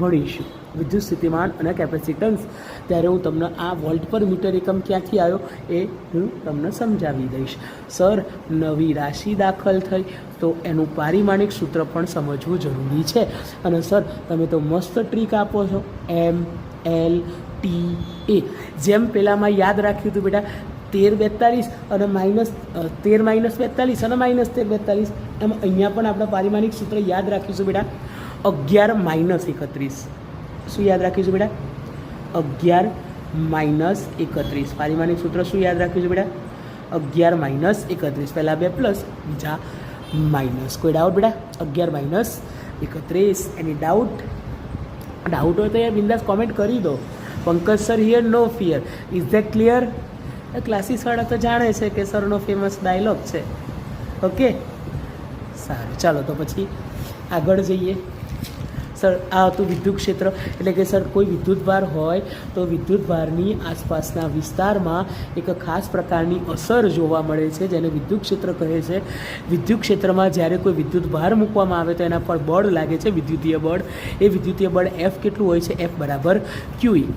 ભણીશું, વિદ્યુત સ્થિતિમાન અને કેપેસિટન્સ, ત્યારે હું તમને આ વોલ્ટ પર મીટર એકમ ક્યાંથી આવ્યો એ હું તમને સમજાવી દઈશ. સર, નવી રાશિ દાખલ થઈ તો એનું પારિમાણિક સૂત્ર પણ સમજવું જરૂરી છે. અને સર, તમે તો મસ્ત ટ્રીક આપો છો, એમ એલ ટી એ. જેમ પહેલાંમાં યાદ રાખ્યું હતું બેટા 1342 અને -13 અને -13 એમ અહીંયા પણ આપણે પારિમાણિક સૂત્ર યાદ રાખીશું બેટા 11 - 31. શું યાદ રાખીશું બેટા? 11 - 31. પારિમાણિક સૂત્ર શું યાદ રાખીશું બેટા? 11 - 31. પહેલાં 2 પ્લસ, બીજા માઇનસ. કોઈ ડાઉટ બેટા? 11 - 31. એની ડાઉટ હોય તો યાર બિંદાસ કોમેન્ટ કરી દો. Pankaj sir here, no fear. Is that clear? ક્લાસીસવાળા તો જાણે છે કે સરનો ફેમસ ડાયલોગ છે. ઓકે, સારું, ચાલો તો પછી આગળ જઈએ. સર, આ હતું વિદ્યુત ક્ષેત્ર. એટલે કે સર, કોઈ વિદ્યુત ભાર હોય તો વિદ્યુત ભારની આસપાસના વિસ્તારમાં એક ખાસ પ્રકારની અસર જોવા મળે છે, જેને વિદ્યુત ક્ષેત્ર કહે છે. વિદ્યુત ક્ષેત્રમાં જ્યારે કોઈ વિદ્યુત ભાર મૂકવામાં આવે તો એના પર બળ લાગે છે, વિદ્યુતીય બળ. એ વિદ્યુતીય બળ એફ કેટલું હોય છે? એફ બરાબર ક્યુઈ.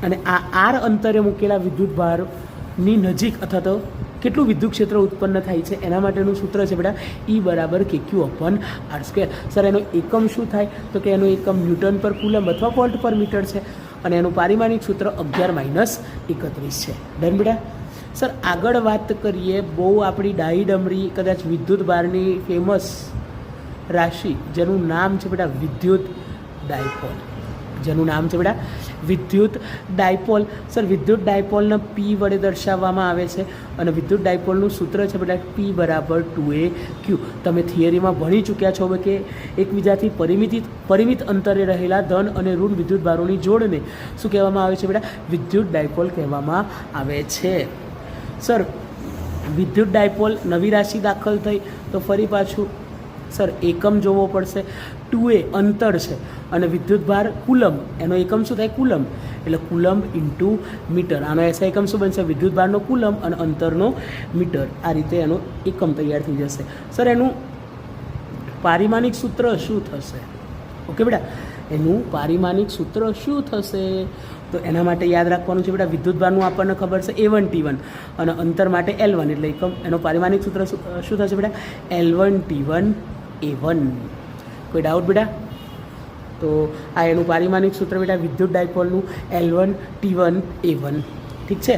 અને આ આર અંતરે મૂકેલા વિદ્યુત ભારની નજીક અથવા તો કેટલું વિદ્યુત ક્ષેત્ર ઉત્પન્ન થાય છે એના માટેનું સૂત્ર છે બેટા ઈ બરાબર KQ upon R square. Sir, એનો એકમ શું થાય? તો કે એનો એકમ ન્યૂટન પર કુલમ અથવા વોલ્ટ પર મીટર છે. અને એનું પારિમાણિક સૂત્ર 11 - 31 છે. ડન બેટા? સર, આગળ વાત કરીએ. બહુ આપણી ડાહી ડમરી કદાચ વિદ્યુત ભારની ફેમસ રાશિ, જેનું નામ છે બેટા વિદ્યુત ડાયપોલ. જેનું નામ છે બેટા વિદ્યુત ડાયપોલ. સર, વિદ્યુત ડાયપોલને P વડે દર્શાવવામાં આવે છે અને વિદ્યુત ડાયપોલનું સૂત્ર છે બેટા P બરાબર 2AQ. તમે થિયરીમાં ભણી ચૂક્યા છો કે એકબીજાથી પરિમિત અંતરે રહેલા ધન અને ઋણ વિદ્યુત ભારોની જોડને શું કહેવામાં આવે છે બેટા? વિદ્યુત ડાયપોલ કહેવામાં આવે છે. સર, વિદ્યુત ડાયપોલ નવી રાશિ દાખલ થઈ તો ફરી પાછું સર એકમ જોવો પડશે. 2A અંતર છે અને વિદ્યુત ભાર કુલમ, એનો એકમ શું થાય? કુલમ. એટલે કુલમ ઇન્ટુ મીટર. આનો એસા એકમ શું બનશે? વિદ્યુત ભારનો કુલમ અને અંતરનો મીટર. આ રીતે એનો એકમ તૈયાર થઈ જશે. સર, એનું પારિમાણિક સૂત્ર શું થશે? ઓકે બેટા, એનું પારિમાણિક સૂત્ર શું થશે? તો એના માટે યાદ રાખવાનું છે બેટા, વિદ્યુત ભારનું આપણને ખબર છે A1 T1 અને અંતર માટે L1, એટલે એકમ એનો પારિમાણિક સૂત્ર શું થશે બેટા? L1 T1 A1. કોઈ ડાઉટ બેટા? તો આ એનું પારિમાણિક સૂત્ર બેટા વિદ્યુત ડાયપોલનું L1T1A1. ઠીક છે,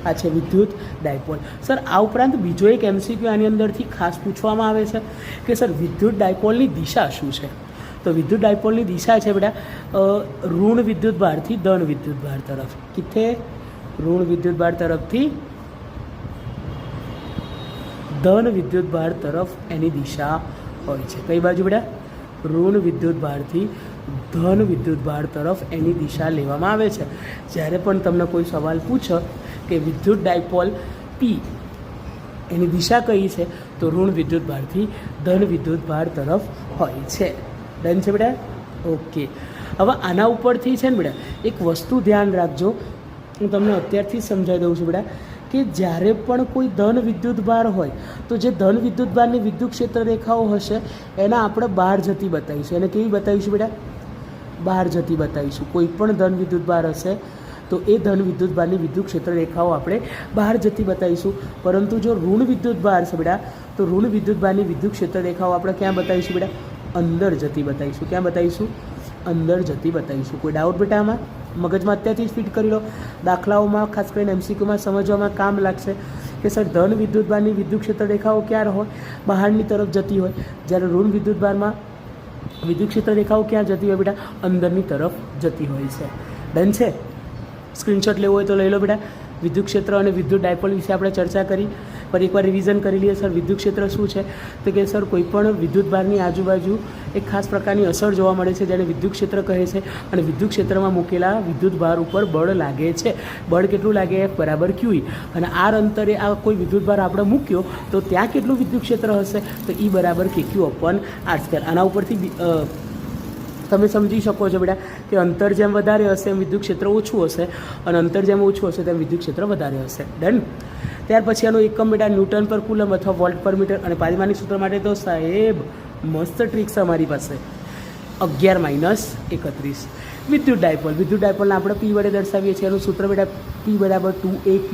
આ છે વિદ્યુત ડાયપોલ. સર આ ઉપરાંત બીજો એક MCQ આની અંદરથી ખાસ પૂછવામાં આવે છે કે સર વિદ્યુત ડાયપોલની દિશા શું છે? તો વિદ્યુત ડાયપોલની દિશા છે બેટા ઋણ વિદ્યુત ભારથી ધન વિદ્યુત ભાર તરફ. કિથે? ઋણ વિદ્યુત ભાર તરફથી ધન વિદ્યુત ભાર તરફ એની દિશા હોય છે. કઈ બાજુ બેટા? ઋણ વિદ્યુત ભારથી ધન વિદ્યુત ભાર તરફ એની દિશા લેવામાં આવે છે. જ્યારે પણ તમને કોઈ સવાલ પૂછો કે વિદ્યુત ડાયપોલ P એની દિશા કઈ છે, તો ઋણ વિદ્યુત ભારથી ધન વિદ્યુત ભાર તરફ હોય છે. ડન છે બેટા? ઓકે. હવે આના ઉપરથી છે ને બેટા એક વસ્તુ ધ્યાન રાખજો, હું તમને અત્યારથી જ સમજાવી દઉં છું બેટા કે જ્યારે પણ કોઈ ધન વિદ્યુત ભાર હોય તો જે ધન વિદ્યુત ભારની વિદ્યુત ક્ષેત્ર રેખાઓ હશે એના આપણે બહાર જતી બતાવીશું. એને કેવી બતાવીશું બેટા? બહાર જતી બતાવીશું. કોઈ પણ ધન વિદ્યુત ભાર હશે તો એ ધન વિદ્યુત ભારની વિદ્યુત ક્ષેત્ર રેખાઓ આપણે બહાર જતી બતાવીશું. પરંતુ જો ઋણ વિદ્યુત ભાર છે બેટા તો ઋણ વિદ્યુત ભારની વિદ્યુત ક્ષેત્ર રેખાઓ આપણે ક્યાં બતાવીશું બેટા? અંદર જતી બતાવીશું. ક્યાં બતાવીશું? અંદર જતી બતાવીશું. કોઈ ડાઉટ બેટા આમાં? મગજમાં અત્યારથી જ ફિટ કરી લો. દાખલાઓમાં ખાસ કરીને MCQમાં સમજવામાં કામ લાગશે કે સર ધન વિદ્યુત ભારની વિદ્યુત ક્ષેત્ર રેખાઓ ક્યારે હોય? બહારની તરફ જતી હોય. જ્યારે ઋણ વિદ્યુત ભારમાં વિદ્યુત ક્ષેત્ર રેખાઓ ક્યાં જતી હોય બેટા? અંદરની તરફ જતી હોય છે. ડન છે? સ્ક્રીનશોટ લેવો હોય તો લઈ લો બેટા. વિદ્યુત ક્ષેત્ર અને વિદ્યુત ડાયપોલ વિશે આપણે ચર્ચા કરી. પર એકવાર રિવિઝન કરી લઈએ. સર વિદ્યુત ક્ષેત્ર શું છે? તો કે સર કોઈપણ વિદ્યુત ભારની આજુબાજુ એક ખાસ પ્રકારની અસર જોવા મળે છે જેને વિદ્યુત ક્ષેત્ર કહે છે. અને વિદ્યુત ક્ષેત્રમાં મૂકેલા વિદ્યુત ભાર ઉપર બળ લાગે છે. બળ કેટલું લાગે? F બરાબર QE. અને આર અંતરે આ કોઈ વિદ્યુત ભાર આપણે મૂક્યો તો ત્યાં કેટલું વિદ્યુત ક્ષેત્ર હશે? તો E બરાબર KQ/R². આના ઉપરથી તમે સમજી શકો છો બેટા કે અંતર જેમ વધારે હશે એમ વિદ્યુત ક્ષેત્ર ઓછું હશે અને અંતર જેમ ઓછું હશે તેમ વિદ્યુત ક્ષેત્ર વધારે હશે. ડન. ત્યાર પછી આનો એકમ બેટા ન્યૂટન પર કુલમ અથવા વોલ્ટ પર મીટર. અને પારિમાણિક સૂત્ર માટે તો સાહેબ મસ્ત ટ્રીક છે અમારી પાસે. 11-31. વિદ્યુત ડાયપોલને આપણે P વડે દર્શાવીએ છીએ. એનું સૂત્ર બેટા P બરાબર 2AQ.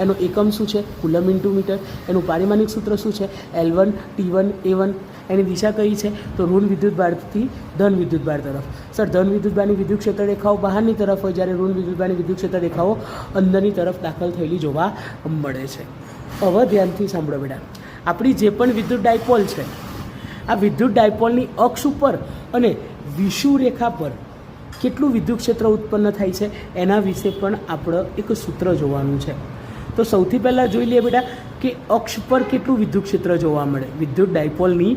એનો એકમ શું છે? Coulomb into metre. એનું પારિમાણિક સૂત્ર શું છે? L1T1A1. એની દિશા કઈ છે? તો ઋણ વિદ્યુત ભારથી ધન વિદ્યુત ભાર તરફ. સર ધન વિદ્યુત ભારની વિદ્યુત ક્ષેત્ર રેખાઓ બહારની તરફ હોય જ્યારે ઋણ વિદ્યુત ભારની વિદ્યુત ક્ષેત્ર રેખાઓ અંદરની તરફ દાખલ થયેલી જોવા મળે છે. હવે ધ્યાનથી સાંભળો બેટા, આપણી જે પણ વિદ્યુત ડાયપોલ છે આ વિદ્યુત ડાયપોલની અક્ષ ઉપર અને વિષુવ રેખા પર કેટલું વિદ્યુત ક્ષેત્ર ઉત્પન્ન થાય છે એના વિશે પણ આપણે એક સૂત્ર જોવાનું છે. તો સૌથી પહેલાં જોઈ લઈએ બેટા કે અક્ષ પર કેટલું વિદ્યુત ક્ષેત્ર જોવા મળે. વિદ્યુત ડાયપોલની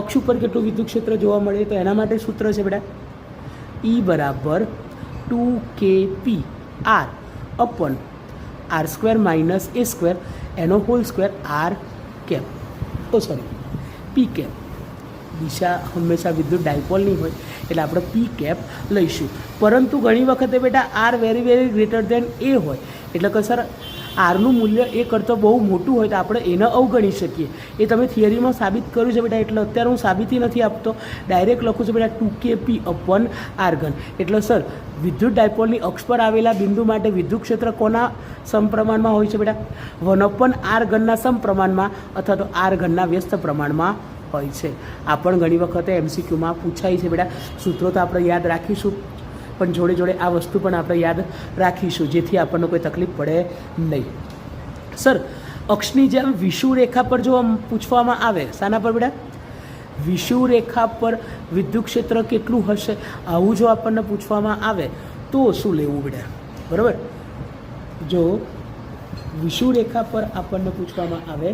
અક્ષ ઉપર કેટલું વિદ્યુત ક્ષેત્ર જોવા મળે તો એના માટે સૂત્ર છે બેટા E બરાબર 2kPr/R² - A² એનો whole square R cap. P cap. દિશા હંમેશા વિદ્યુત ડાયપોલની હોય એટલે આપણે P કેપ લઈશું. પરંતુ ઘણી વખતે બેટા R very greater than A હોય એટલે કે સર આરનું મૂલ્ય એ કરતાં બહુ મોટું હોય તો આપણે એને અવગણી શકીએ. એ તમે થિયરીમાં સાબિત કર્યું છે બેટા એટલે અત્યારે હું સાબિતી નથી આપતો, ડાયરેક્ટ લખું છું બેટા 2kP/R3. એટલે સર વિદ્યુત ડાયપોલની અક્ષ પર આવેલા બિંદુ માટે વિદ્યુત ક્ષેત્ર કોના સમપ્રમાણમાં હોય છે બેટા? 1/R3 સમપ્રમાણમાં અથવા તો R3 વ્યસ્ત પ્રમાણમાં હોય છે. આ પણ ઘણી વખતે MCQમાં પૂછાય છે બેટા. સૂત્રો તો આપણે યાદ રાખીશું પણ જોડે જોડે આ વસ્તુ પણ આપણે યાદ રાખીશું જેથી આપણને કોઈ તકલીફ પડે નહીં. સર અક્ષની જેમ વિષુવ રેખા પર જો પૂછવામાં આવે, શાના પર બેટા? વિષુવ રેખા પર વિદ્યુત ક્ષેત્ર કેટલું હશે આવું જો આપણને પૂછવામાં આવે તો શું લેવું બેટા? બરાબર. જો વિષુવ રેખા પર આપણને પૂછવામાં આવે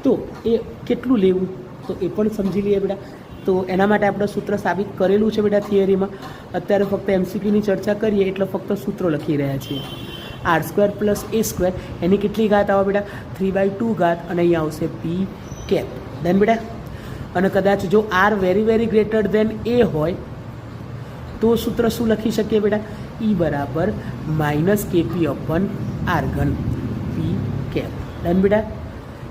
તો એ કેટલું લેવું તો એ પણ સમજી લઈએ બેટા. તો એના માટે આપણે સૂત્ર સાબિત કરેલું છે બેટા થિયરીમાં. અત્યારે ફક્ત MCQની ચર્ચા કરીએ એટલે ફક્ત સૂત્રો લખી રહ્યા છીએ. R² + A² એની કેટલી ઘાત આવે બેટા? 3/2 ઘાત અને અહીંયા આવશે P કેપ. ડન બેટા. અને કદાચ જો R very greater than A હોય તો સૂત્ર શું લખી શકીએ બેટા? E બરાબર -kP/R3 P કેપ. ડન બેટા.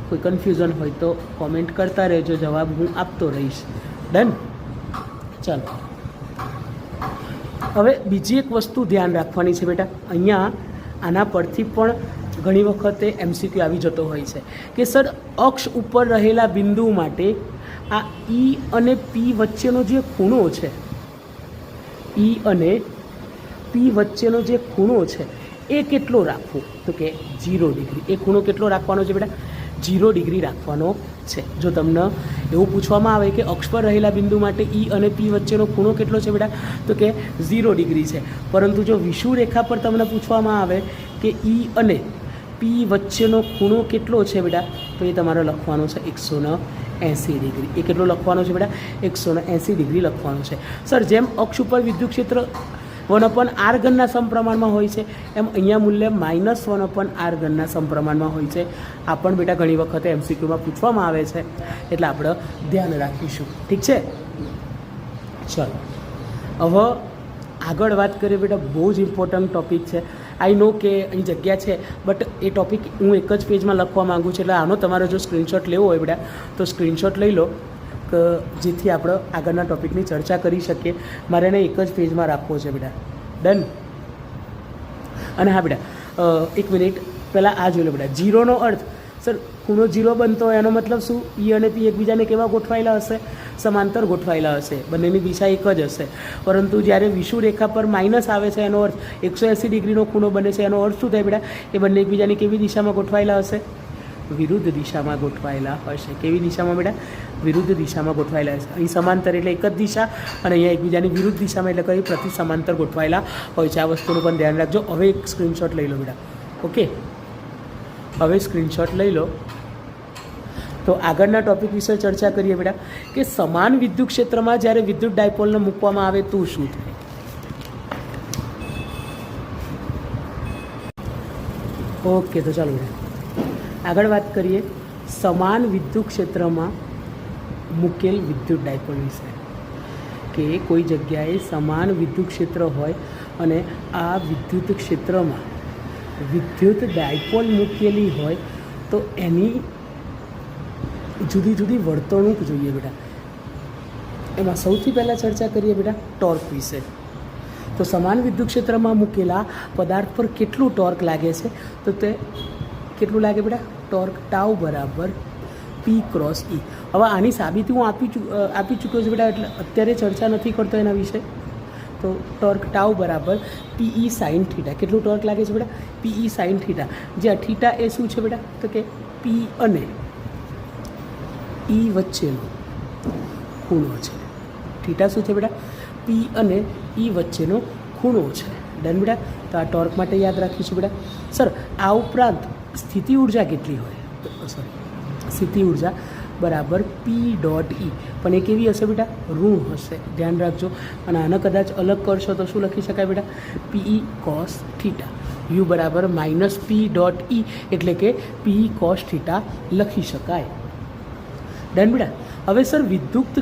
કોઈ કન્ફ્યુઝન હોય તો કોમેન્ટ કરતા રહેજો, જવાબ હું આપતો રહીશ. ડન. ચાલો હવે બીજી એક વસ્તુ ધ્યાન રાખવાની છે બેટા. અહીંયા આના પરથી પણ ઘણી વખતે MCQ આવી જતો હોય છે કે સર અક્ષ ઉપર રહેલા બિંદુ માટે આ E અને P વચ્ચેનો જે ખૂણો છે, E અને P વચ્ચેનો જે ખૂણો છે એ કેટલો રાખવો? તો કે 0 ડિગ્રી. એ ખૂણો કેટલો રાખવાનો છે બેટા? 0 ડિગ્રી રાખવાનો છે. જો તમને એવું પૂછવામાં આવે કે અક્ષ પર રહેલા બિંદુ માટે E અને P વચ્ચેનો ખૂણો કેટલો છે બેટા? તો કે 0 ડિગ્રી છે. પરંતુ જો વિષુવરેખા પર તમને પૂછવામાં આવે કે E અને P વચ્ચેનો ખૂણો કેટલો છે બેટા, તો એ તમારે લખવાનો છે 180 ડિગ્રી. એ કેટલો લખવાનો છે બેટા? 180 ડિગ્રી લખવાનો છે. સર જેમ અક્ષ ઉપર વિદ્યુત ક્ષેત્ર 1/r ઘનના સમપ્રમાણમાં હોય છે એમ અહીંયા મૂલ્ય -1/r ઘનના સમપ્રમાણમાં હોય છે. આ પણ બેટા ઘણી વખતે MCQમાં પૂછવામાં આવે છે, એટલે આપણે ધ્યાન રાખીશું. ઠીક છે, ચલો હવે આગળ વાત કરીએ બેટા. બહુ જ ઇમ્પોર્ટન્ટ ટૉપિક છે. આઈ નો કે અહીં જગ્યા છે, બટ એ ટૉપિક હું એક જ પેજમાં લખવા માગું છું. એટલે આનો તમારે જો સ્ક્રીનશોટ લેવો હોય બેટા તો સ્ક્રીનશોટ લઈ લો, કે જેથી આપણે આગળના ટૉપિકની ચર્ચા કરી શકીએ. મારે એને એક જ પેજમાં રાખવો છે બેટા. ડન? અને હા બેટા એક મિનિટ પહેલાં આ જોઈ લો બેટા. 0નો અર્થ સર ખૂણો 0 બનતો હોય એનો મતલબ શું? E અને P એકબીજાને કેવા ગોઠવાયેલા હશે? સમાંતર ગોઠવાયેલા હશે. બંનેની દિશા એક જ હશે. પરંતુ જ્યારે વિષુવરેખા પર માઇનસ આવે છે એનો અર્થ 180 ડિગ્રીનો ખૂણો બને છે. એનો અર્થ શું થાય બેટા? એ બંને એકબીજાની કેવી દિશામાં ગોઠવાયેલા હશે? વિરુદ્ધ દિશામાં ગોઠવાયેલા હશે. કેવી દિશામાં બેટા? વિરુદ્ધ દિશામાં ગોઠવાયેલા હશે. અહીં સમાંતર એટલે એક જ દિશા, અને અહીંયા એકબીજાની વિરુદ્ધ દિશામાં એટલે કઈ પ્રતિ સમાંતર ગોઠવાયેલા હોય છે. આ વસ્તુનું પણ ધ્યાન રાખજો. હવે એક સ્ક્રીનશોટ લઈ લો બેટા. ઓકે, હવે સ્ક્રીનશોટ લઈ લો. તો આગળના ટૉપિક વિશે ચર્ચા કરીએ બેટા કે સમાન વિદ્યુત ક્ષેત્રમાં જ્યારે વિદ્યુત ડાયપોલને મૂકવામાં આવે તો શું થાય? ઓકે, તો ચાલો બેટા આગળ વાત કરીએ સમાન વિદ્યુત ક્ષેત્રમાં મૂકેલ વિદ્યુત ડાયપોલ વિશે. કે કોઈ જગ્યાએ સમાન વિદ્યુત ક્ષેત્ર હોય અને આ વિદ્યુત ક્ષેત્રમાં વિદ્યુત ડાયપોલ મૂકેલી હોય તો એની જુદી જુદી વર્તણૂક જોઈએ બેટા. એમાં સૌથી પહેલાં ચર્ચા કરીએ બેટા ટોર્ક વિશે. તો સમાન વિદ્યુત ક્ષેત્રમાં મૂકેલા પદાર્થ પર કેટલું ટોર્ક લાગે છે? તો તે કેટલું લાગે બેટા? ટોર્ક ટાઉ બરાબર P ક્રોસ E. હવે આની સાબિતી હું આપી ચૂક્યો છું બેટા, એટલે અત્યારે ચર્ચા નથી કરતો એના વિશે. તો ટોર્ક ટાઉ બરાબર PE સાઇન થીટા. કેટલું ટોર્ક લાગે છે બેટા? PE sine theta. જ્યાં થીટા એ શું છે બેટા? તો કે P અને E વચ્ચેનો ખૂણો છે. થીટા શું છે બેટા? P અને E વચ્ચેનો ખૂણો છે. ડન બેટા? તો આ ટોર્ક માટે યાદ રાખીશું બેટા. સર આ ઉપરાંત સ્થિતિ ઉર્જા કેટલી હોય? તો સોરી, સ્થિતિ ઉર્જા બરાબર P ડોટ E. પણ એ કેવી હશે બેટા? ઋણ હશે. ધ્યાન રાખજો. અને આને કદાચ અલગ કરશો તો શું લખી શકાય બેટા? PE cos theta. U બરાબર -P ડોટ E એટલે કે PE કોસ થીટા લખી શકાય. ડન બેટા? હવે સર વિદ્યુત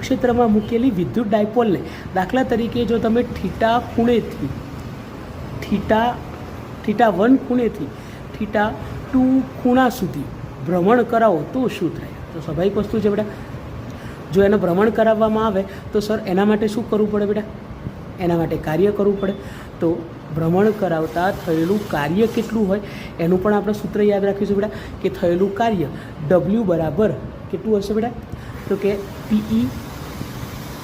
ક્ષેત્રમાં મૂકેલી વિદ્યુત ડાયપોલને દાખલા તરીકે જો તમે થીટા 1 ખૂણેથી થીટા 2 ખૂણા સુધી ભ્રમણ કરાવો તો શું થાય? તો સ્વાભાવિક વસ્તુ છે બેટા. જો એને ભ્રમણ કરાવવામાં આવે તો સર એના માટે શું કરવું પડે બેટા? એના માટે કાર્ય કરવું પડે. તો ભ્રમણ કરાવતા થયેલું કાર્ય કેટલું હોય એનું પણ આપણે સૂત્ર યાદ રાખીશું બેટા કે થયેલું કાર્ય W બરાબર કેટલું હશે બેટા? તો કે PE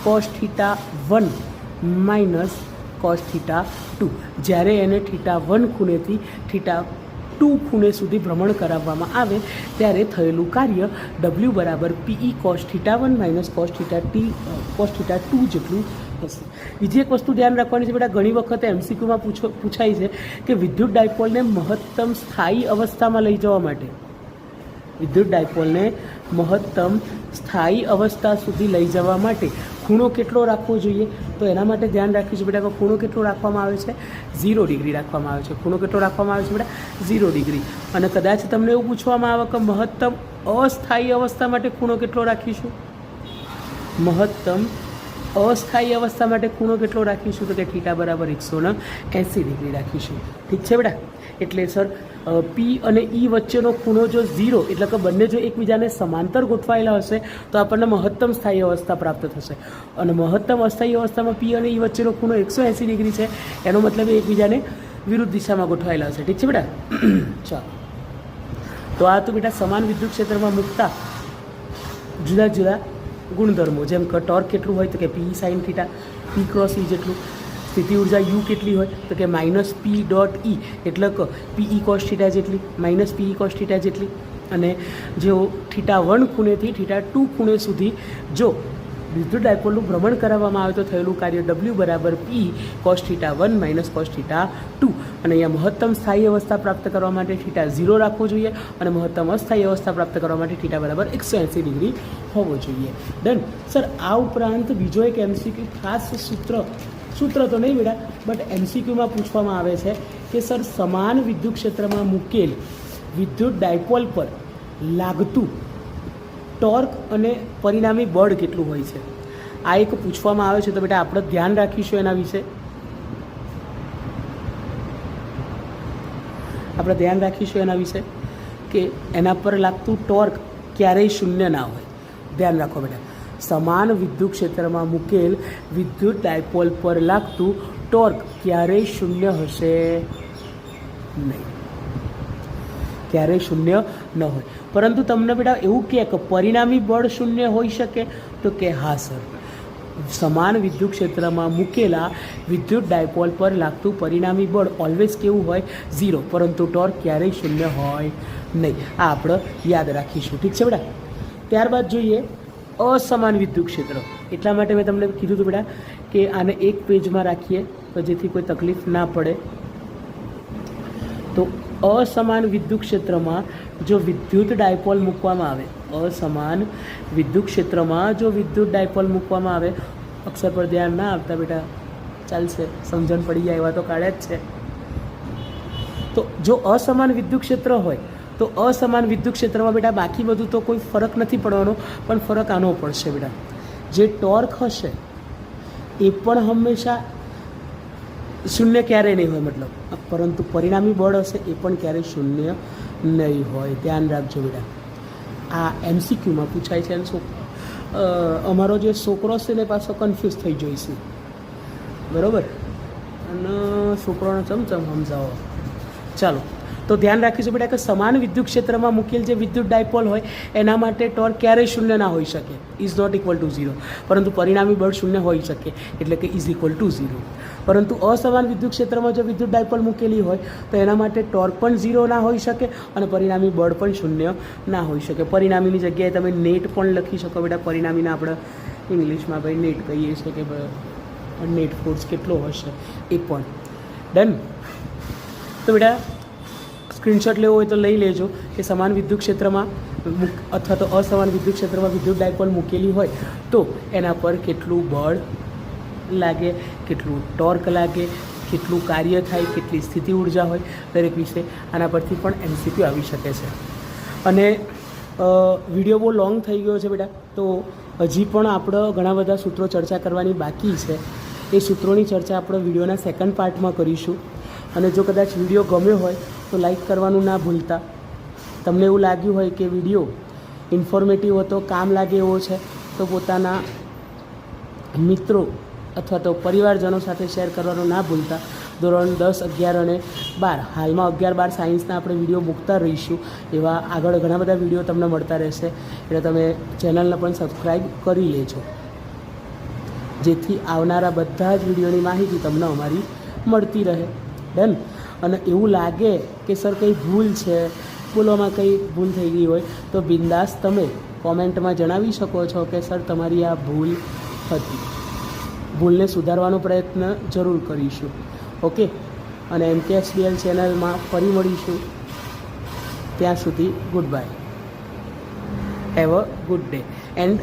cos theta 1 minus cos theta 2. જ્યારે એને થીટા 1 ખૂણેથી થીટા 2 ખૂણે સુધી ભ્રમણ કરાવવામાં આવે ત્યારે થયેલું કાર્ય W બરાબર PE cos theta 1 minus cos theta 2 જેટલું હશે. બીજી એક વસ્તુ ધ્યાન રાખવાની છે બેટા, ઘણી વખતે MCQમાં પૂછાય છે કે વિદ્યુત ડાયપોલને મહત્તમ સ્થાયી અવસ્થામાં લઈ જવા માટે સ્થાયી અવસ્થા સુધી લઈ જવા માટે ખૂણો કેટલો રાખવો જોઈએ? તો એના માટે ધ્યાન રાખીશું બેટા કે ખૂણો કેટલો રાખવામાં આવે છે? 0 ડિગ્રી રાખવામાં આવે છે. ખૂણો કેટલો રાખવામાં આવે છે બેટા? 0 ડિગ્રી. અને કદાચ તમને એવું પૂછવામાં આવે કે મહત્તમ અસ્થાયી અવસ્થા માટે ખૂણો કેટલો રાખીશું? મહત્તમ અસ્થાયી અવસ્થા માટે ખૂણો કેટલો રાખીશું? તો કે થીટા બરાબર 180 ડિગ્રી રાખીશું. ઠીક છે બેટા? એટલે સર P અને E વચ્ચેનો ખૂણો જો 0 એટલે કે બંને જો એકબીજાને સમાંતર ગોઠવાયેલા હશે તો આપણને મહત્તમ સ્થાયી અવસ્થા પ્રાપ્ત થશે. અને મહત્તમ અસ્થાયી અવસ્થામાં P અને E વચ્ચેનો ખૂણો 180 ડિગ્રી છે. એનો મતલબ એકબીજાને વિરુદ્ધ દિશામાં ગોઠવાયેલા હશે. ઠીક છે બેટા? ચાલો, તો આ તો બેટા સમાન વિદ્યુત ક્ષેત્રમાં મૂકતા જુદા જુદા ગુણધર્મો, જેમ કે ટોર્ક કેટલું હોય તો કે પી સાઇન થીટા, પી ક્રોસ ઈ જેટલું, સ્થિતિ ઉર્જા યુ કેટલી હોય તો કે માઇનસ પી ડોટ ઈ એટલે કે પીઈ કોસ થીટા જેટલી, માઇનસ પીઈ કોસ થીટા જેટલી. અને જો θ1 ખૂણેથી θ2 ખૂણે સુધી જો વિદ્યુત ડાયપોલનું ભ્રમણ કરાવવામાં આવે તો થયેલું કાર્ય W બરાબર P cos θ1 માઇનસ cos θ2. અને અહીંયા મહત્તમ સ્થાયી અવસ્થા પ્રાપ્ત કરવા માટે θ0 રાખવો જોઈએ અને મહત્તમ અસ્થાયી અવસ્થા પ્રાપ્ત કરવા માટે θ બરાબર 180 ડિગ્રી હોવો જોઈએ. Done sir. આ ઉપરાંત બીજો એક MCQ ખાસ સૂત્ર તો નહીં બેટા, બટ MCQમાં પૂછવામાં આવે છે કે સર સમાન વિદ્યુત ક્ષેત્રમાં મૂકેલ વિદ્યુત ડાયપોલ પર લાગતું ટોર્ક અને પરિણામી બળ કેટલું હોય છે. આ એક પૂછવામાં આવે છે, તો બેટા આપણે ધ્યાન રાખીશું એના વિશે. આપણે ધ્યાન રાખીશું એના વિશે કે એના પર લાગતું ટોર્ક ક્યારેય શૂન્ય ના હોય. ધ્યાન રાખો બેટા, સમાન વિદ્યુત ક્ષેત્રમાં મૂકેલ વિદ્યુત ડાયપોલ પર લાગતું ટોર્ક ક્યારેય શૂન્ય હશે નહીં, ક્યારેય શૂન્ય ન હોય. પરંતુ તમને બેટા એવું કહે કે પરિણામી બળ શૂન્ય હોઈ શકે તો કે હા સર, સમાન વિદ્યુત ક્ષેત્રમાં મૂકેલા વિદ્યુત ડાયપોલ પર લાગતું પરિણામી બળ ઓલવેઝ કેવું હોય? 0, પરંતુ ટોર્ક ક્યારેય શૂન્ય હોય નહીં. આ આપણે યાદ રાખીશું. ઠીક છે બેટા? ત્યારબાદ જોઈએ અસમાન વિદ્યુત ક્ષેત્ર. એટલા માટે મેં તમને કીધું હતું બેટા કે આને એક પેજમાં રાખીએ તો જેથી કોઈ તકલીફ ના પડે. તો અસમાન વિદ્યુત ક્ષેત્રમાં જો વિદ્યુત ડાયપોલ મૂકવામાં આવે, અસમાન વિદ્યુત ક્ષેત્રમાં જો વિદ્યુત ડાયપોલ મૂકવામાં આવે, અક્ષર પર ધ્યાન ના આપતા બેટા, ચાલશે, સમજણ પડી જાય એવા તો કાઢે જ છે. તો જો અસમાન વિદ્યુત ક્ષેત્ર હોય તો અસમાન વિદ્યુત ક્ષેત્રમાં બેટા બાકી બધું તો કોઈ ફરક નથી પડવાનો, પણ ફરક આનો પડશે બેટા. જે ટોર્ક હશે એ પણ હંમેશા શૂન્ય ક્યારેય નહીં હોય, મતલબ, પરંતુ પરિણામી બળ હશે એ પણ ક્યારેય શૂન્ય નહીં હોય. ધ્યાન રાખજો બેટા, આ MCQમાં પૂછાય છે. અને અમારો જે છોકરો છે ને પાછો કન્ફ્યુઝ થઈ જોઈશે, બરાબર? અને છોકરોને ચમચમ સમજાવો. ચાલો, તો ધ્યાન રાખીશું બેટા કે સમાન વિદ્યુત ક્ષેત્રમાં મૂકેલ જે વિદ્યુત ડાયપોલ હોય એના માટે ટોર્ક ક્યારેય શૂન્ય ના હોઈ શકે, ઇઝ નોટ ઇક્વલ ટુ 0, પરંતુ પરિણામી બળ શૂન્ય હોઈ શકે, એટલે કે ઇઝ ઇક્વલ ટુ 0. પરંતુ અસમાન વિદ્યુત ક્ષેત્રમાં જો વિદ્યુત ડાયપોલ મૂકેલી હોય તો એના માટે ટોર્ક પણ 0 ના હોઈ શકે અને પરિણામી બળ પણ શૂન્ય ના હોઈ શકે. પરિણામીની જગ્યાએ તમે નેટ પણ લખી શકો બેટા. પરિણામીને આપણે ઇંગ્લિશમાં ભાઈ નેટ કહીએ છીએ કે નેટ ફોર્સ કેટલો હશે એ પણ. ડન. તો બેટા સ્ક્રીનશોટ લેવો હોય તો લઈ લેજો કે સમાન વિદ્યુત ક્ષેત્રમાં અથવા તો અસમાન વિદ્યુત ક્ષેત્રમાં વિદ્યુત ડાયપોલ મૂકેલી હોય તો એના પર કેટલું બળ લાગે, કેટલું ટોર્ક લાગે, કેટલું કાર્ય થાય, કેટલી સ્થિતિ ઉર્જા હોય, દરેક વિશે આના પરથી પણ MCQ આવી શકે છે. અને વિડીયો બહુ લોંગ થઈ ગયો છે બેટા, તો હજી પણ આપણે ઘણા બધા સૂત્રો ચર્ચા કરવાની બાકી છે. એ સૂત્રોની ચર્ચા આપણે વિડીયોના સેકન્ડ પાર્ટમાં કરીશું. અને જો કદાચ વિડીયો ગમ્યો હોય તો લાઈક કરવાનું ના ભૂલતા. તમને એવું લાગ્યું હોય કે વિડીયો ઇન્ફોર્મેટિવ હતો, કામ લાગે એવો છે, તો પોતાના મિત્રો અથવા તો પરિવારજનો સાથે શેર કરવાનું ના ભૂલતા. ધોરણ 10, 11 અને 12, હાલમાં 11-12 સાયન્સના આપણે વિડીયો મૂકતા રહીશું. એવા આગળ ઘણા બધા વિડીયો તમને મળતા રહેશે, એટલે તમે ચેનલને પણ સબસ્ક્રાઈબ કરી લેજો, જેથી આવનારા બધા જ વિડીયોની માહિતી તમને અમારી મળતી રહે. ડન. અને એવું લાગે કે સર કંઈ ભૂલ છે, બોલવામાં કંઈ ભૂલ થઈ ગઈ હોય તો બિંદાસ તમે કોમેન્ટમાં જણાવી શકો છો કે સર તમારી આ ભૂલ હતી. ભૂલને સુધારવાનો પ્રયત્ન જરૂર કરીશું. ઓકે. અને MKSBL ચેનલમાં ફરી મળીશું. ત્યાં સુધી good bye. Have a good day and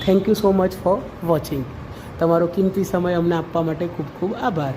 thank you so much for watching. તમારો કિંમતી સમય અમને આપવા માટે ખૂબ ખૂબ આભાર.